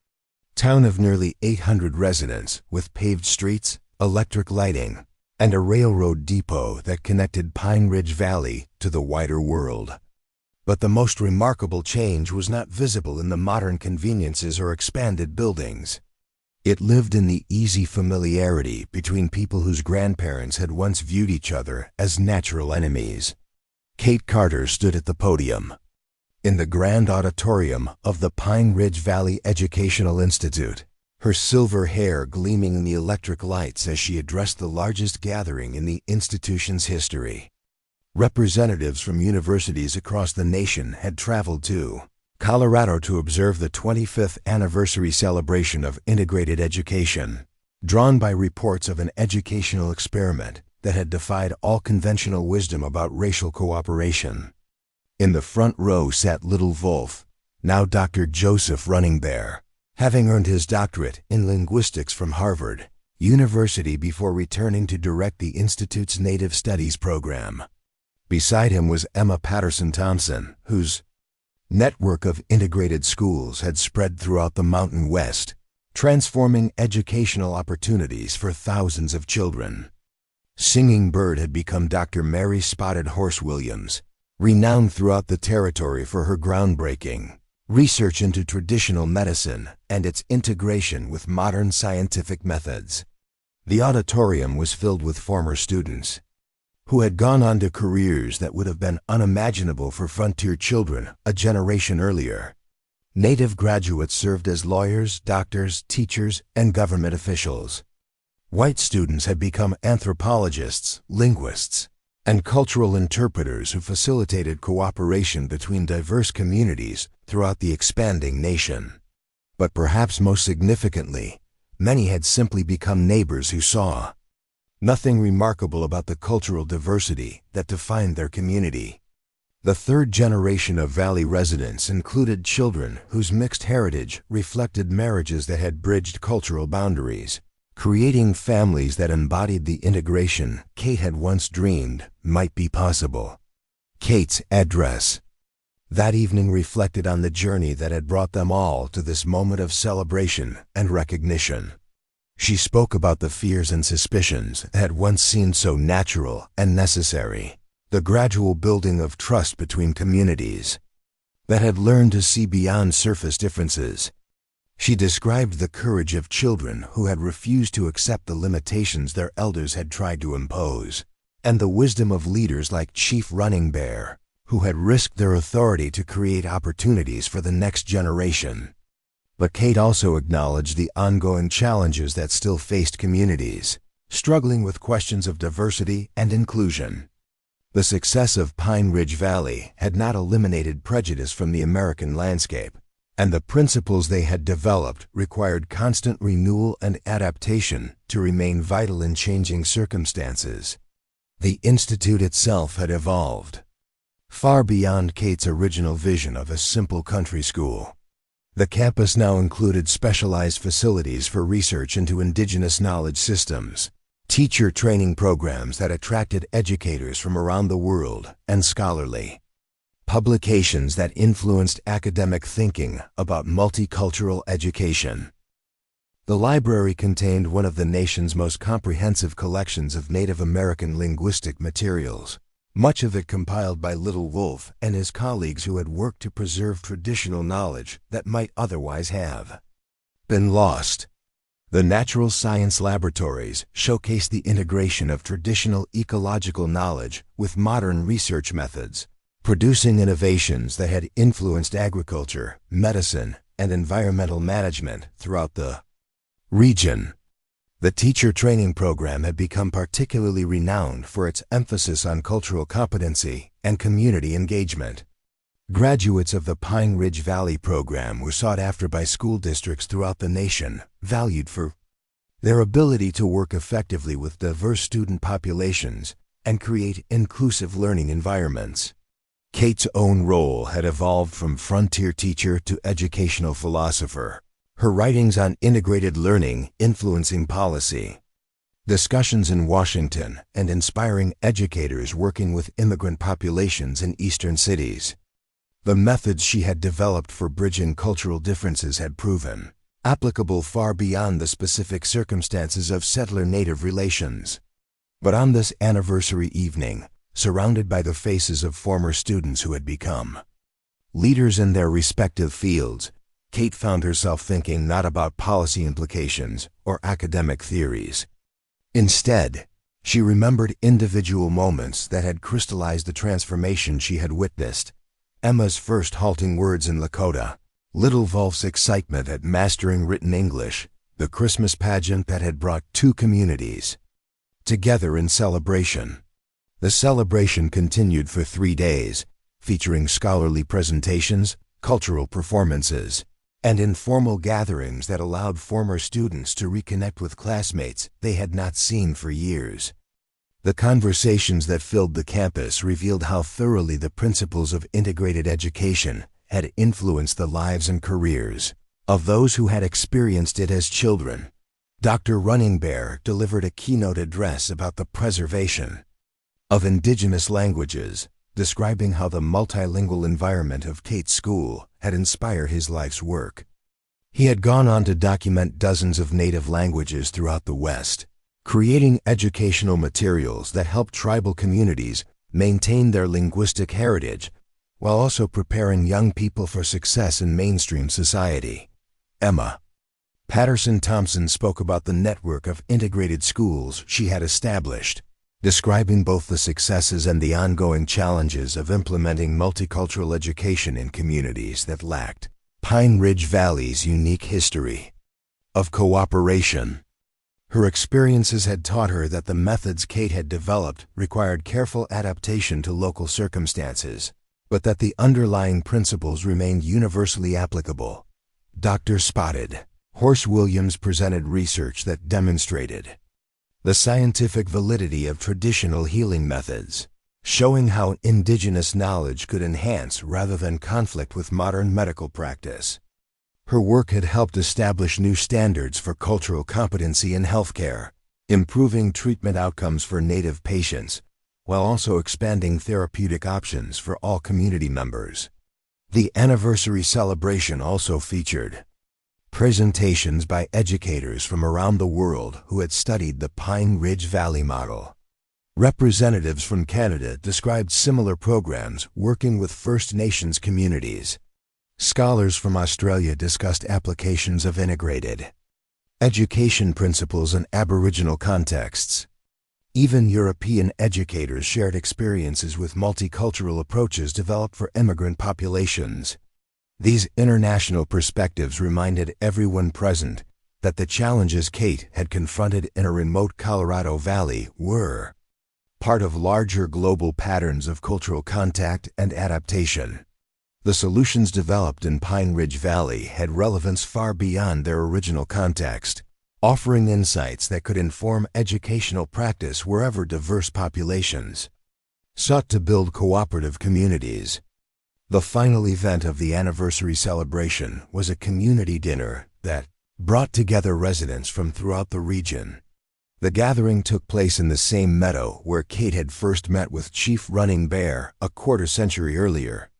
town of nearly 800 residents with paved streets, electric lighting, and a railroad depot that connected Pine Ridge Valley to the wider world. But the most remarkable change was not visible in the modern conveniences or expanded buildings. It lived in the easy familiarity between people whose grandparents had once viewed each other as natural enemies. Kate Carter stood at the podium in the grand auditorium of the Pine Ridge Valley Educational Institute, her silver hair gleaming in the electric lights as she addressed the largest gathering in the institution's history. Representatives from universities across the nation had traveled to Colorado to observe the 25th anniversary celebration of integrated education, drawn by reports of an educational experiment that had defied all conventional wisdom about racial cooperation. In the front row sat little Wolf, now Dr. Joseph Running Bear, having earned his doctorate in linguistics from Harvard University before returning to direct the Institute's Native Studies program. Beside him was Emma Patterson Thompson, whose network of integrated schools had spread throughout the Mountain West, transforming educational opportunities for thousands of children. Singing Bird had become Dr. Mary Spotted Horse Williams, renowned throughout the territory for her groundbreaking research into traditional medicine and its integration with modern scientific methods. The auditorium was filled with former students who had gone on to careers that would have been unimaginable for frontier children a generation earlier. Native graduates served as lawyers, doctors, teachers, and government officials. White students had become anthropologists, linguists, and cultural interpreters who facilitated cooperation between diverse communities throughout the expanding nation. But perhaps most significantly, many had simply become neighbors who saw nothing remarkable about the cultural diversity that defined their community. The third generation of Valley residents included children whose mixed heritage reflected marriages that had bridged cultural boundaries, creating families that embodied the integration Kate had once dreamed might be possible. Kate's address that evening reflected on the journey that had brought them all to this moment of celebration and recognition. She spoke about the fears and suspicions that had once seemed so natural and necessary, the gradual building of trust between communities that had learned to see beyond surface differences. She described the courage of children who had refused to accept the limitations their elders had tried to impose, and the wisdom of leaders like Chief Running Bear, who had risked their authority to create opportunities for the next generation. But Kate also acknowledged the ongoing challenges that still faced communities, struggling with questions of diversity and inclusion. The success of Pine Ridge Valley had not eliminated prejudice from the American landscape, and the principles they had developed required constant renewal and adaptation to remain vital in changing circumstances. The Institute itself had evolved far beyond Kate's original vision of a simple country school. The campus now included specialized facilities for research into indigenous knowledge systems, teacher training programs that attracted educators from around the world, and scholarly publications that influenced academic thinking about multicultural education. The library contained one of the nation's most comprehensive collections of Native American linguistic materials, much of it compiled by Little Wolf and his colleagues who had worked to preserve traditional knowledge that might otherwise have been lost. The natural science laboratories showcased the integration of traditional ecological knowledge with modern research methods, producing innovations that had influenced agriculture, medicine, and environmental management throughout the region. The teacher training program had become particularly renowned for its emphasis on cultural competency and community engagement. Graduates of the Pine Ridge Valley program were sought after by school districts throughout the nation, valued for their ability to work effectively with diverse student populations and create inclusive learning environments. Kate's own role had evolved from frontier teacher to educational philosopher, her writings on integrated learning influencing policy, discussions in Washington, and inspiring educators working with immigrant populations in eastern cities. The methods she had developed for bridging cultural differences had proven applicable far beyond the specific circumstances of settler-native relations. But on this anniversary evening, surrounded by the faces of former students who had become leaders in their respective fields, Kate found herself thinking not about policy implications or academic theories. Instead, she remembered individual moments that had crystallized the transformation she had witnessed. Emma's first halting words in Lakota, Little Wolf's excitement at mastering written English, the Christmas pageant that had brought two communities together in celebration. The celebration continued for 3 days, featuring scholarly presentations, cultural performances, and informal gatherings that allowed former students to reconnect with classmates they had not seen for years. The conversations that filled the campus revealed how thoroughly the principles of integrated education had influenced the lives and careers of those who had experienced it as children. Dr. Running Bear delivered a keynote address about the preservation of indigenous languages, describing how the multilingual environment of Kate's school had inspired his life's work. He had gone on to document dozens of native languages throughout the West, creating educational materials that helped tribal communities maintain their linguistic heritage while also preparing young people for success in mainstream society. Emma Patterson Thompson spoke about the network of integrated schools she had established, describing both the successes and the ongoing challenges of implementing multicultural education in communities that lacked Pine Ridge Valley's unique history of cooperation. Her experiences had taught her that the methods Kate had developed required careful adaptation to local circumstances, but that the underlying principles remained universally applicable. Dr. Spotted Horse Williams presented research that demonstrated the scientific validity of traditional healing methods, showing how indigenous knowledge could enhance rather than conflict with modern medical practice. Her work had helped establish new standards for cultural competency in healthcare, improving treatment outcomes for Native patients, while also expanding therapeutic options for all community members. The anniversary celebration also featured presentations by educators from around the world who had studied the Pine Ridge Valley model. Representatives from Canada described similar programs working with First Nations communities. Scholars from Australia discussed applications of integrated education principles in Aboriginal contexts. Even European educators shared experiences with multicultural approaches developed for immigrant populations. These international perspectives reminded everyone present that the challenges Kate had confronted in a remote Colorado Valley were part of larger global patterns of cultural contact and adaptation. The solutions developed in Pine Ridge Valley had relevance far beyond their original context, offering insights that could inform educational practice wherever diverse populations sought to build cooperative communities. The final event of the anniversary celebration was a community dinner that brought together residents from throughout the region. The gathering took place in the same meadow where Kate had first met with Chief Running Bear a quarter-century earlier,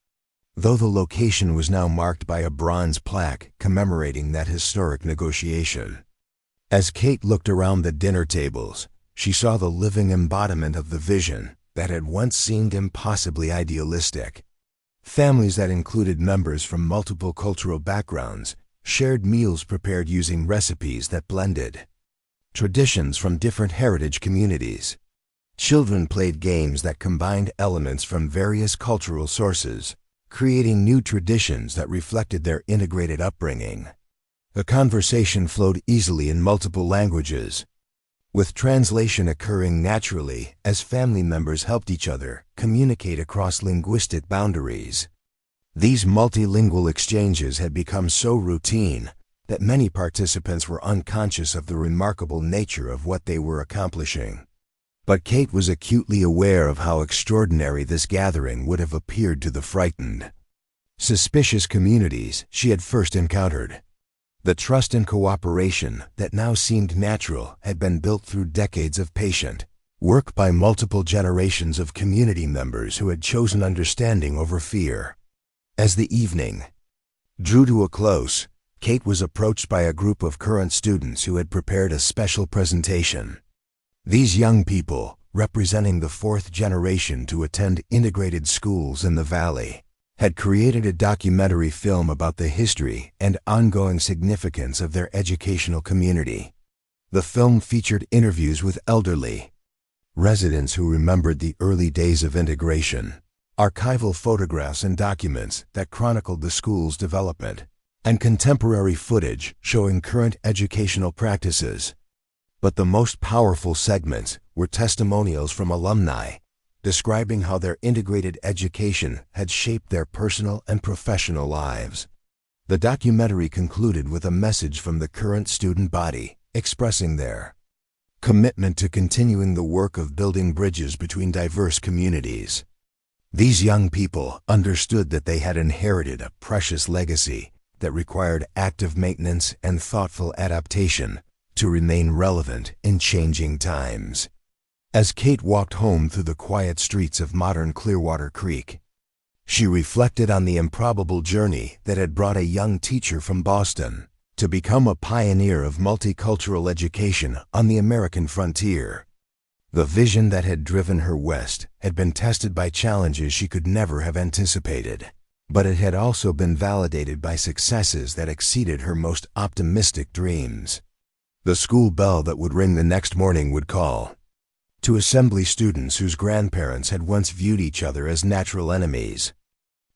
though the location was now marked by a bronze plaque commemorating that historic negotiation. As Kate looked around the dinner tables, she saw the living embodiment of the vision that had once seemed impossibly idealistic. Families that included members from multiple cultural backgrounds shared meals prepared using recipes that blended traditions from different heritage communities. Children played games that combined elements from various cultural sources, creating new traditions that reflected their integrated upbringing. The conversation flowed easily in multiple languages, with translation occurring naturally as family members helped each other communicate across linguistic boundaries. These multilingual exchanges had become so routine that many participants were unconscious of the remarkable nature of what they were accomplishing. But Kate was acutely aware of how extraordinary this gathering would have appeared to the frightened, suspicious communities she had first encountered. The trust and cooperation that now seemed natural had been built through decades of patient work by multiple generations of community members who had chosen understanding over fear. As the evening drew to a close, Kate was approached by a group of current students who had prepared a special presentation. These young people, representing the fourth generation to attend integrated schools in the valley, had created a documentary film about the history and ongoing significance of their educational community. The film featured interviews with elderly residents who remembered the early days of integration, archival photographs and documents that chronicled the school's development, and contemporary footage showing current educational practices. But the most powerful segments were testimonials from alumni, describing how their integrated education had shaped their personal and professional lives. The documentary concluded with a message from the current student body, expressing their commitment to continuing the work of building bridges between diverse communities. These young people understood that they had inherited a precious legacy that required active maintenance and thoughtful adaptation to remain relevant in changing times. As Kate walked home through the quiet streets of modern Clearwater Creek, she reflected on the improbable journey that had brought a young teacher from Boston to become a pioneer of multicultural education on the American frontier. The vision that had driven her west had been tested by challenges she could never have anticipated, but it had also been validated by successes that exceeded her most optimistic dreams. The school bell that would ring the next morning would call to assembly students whose grandparents had once viewed each other as natural enemies.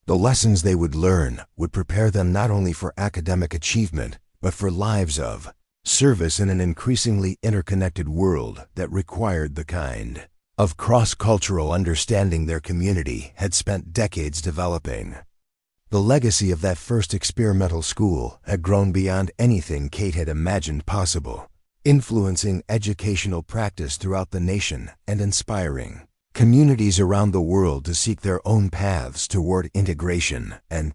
The lessons they would learn would prepare them not only for academic achievement, but for lives of service in an increasingly interconnected world that required the kind of cross-cultural understanding their community had spent decades developing. The legacy of that first experimental school had grown beyond anything Kate had imagined possible, influencing educational practice throughout the nation and inspiring communities around the world to seek their own paths toward integration and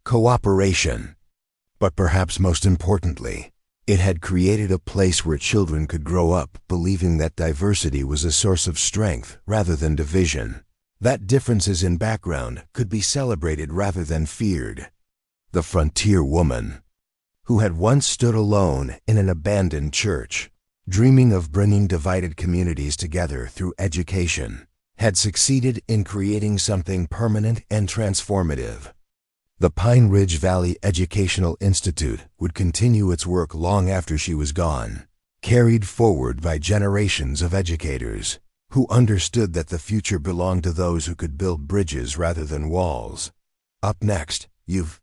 cooperation. But perhaps most importantly, it had created a place where children could grow up believing that diversity was a source of strength rather than division, that differences in background could be celebrated rather than feared. The frontier woman, who had once stood alone in an abandoned church, dreaming of bringing divided communities together through education, had succeeded in creating something permanent and transformative. The Pine Ridge Valley Educational Institute would continue its work long after she was gone, carried forward by generations of educators who understood that the future belonged to those who could build bridges rather than walls. Up next, you've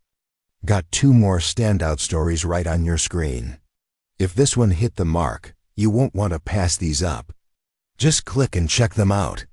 got 2 more standout stories right on your screen. If this one hit the mark, you won't want to pass these up. Just click and check them out.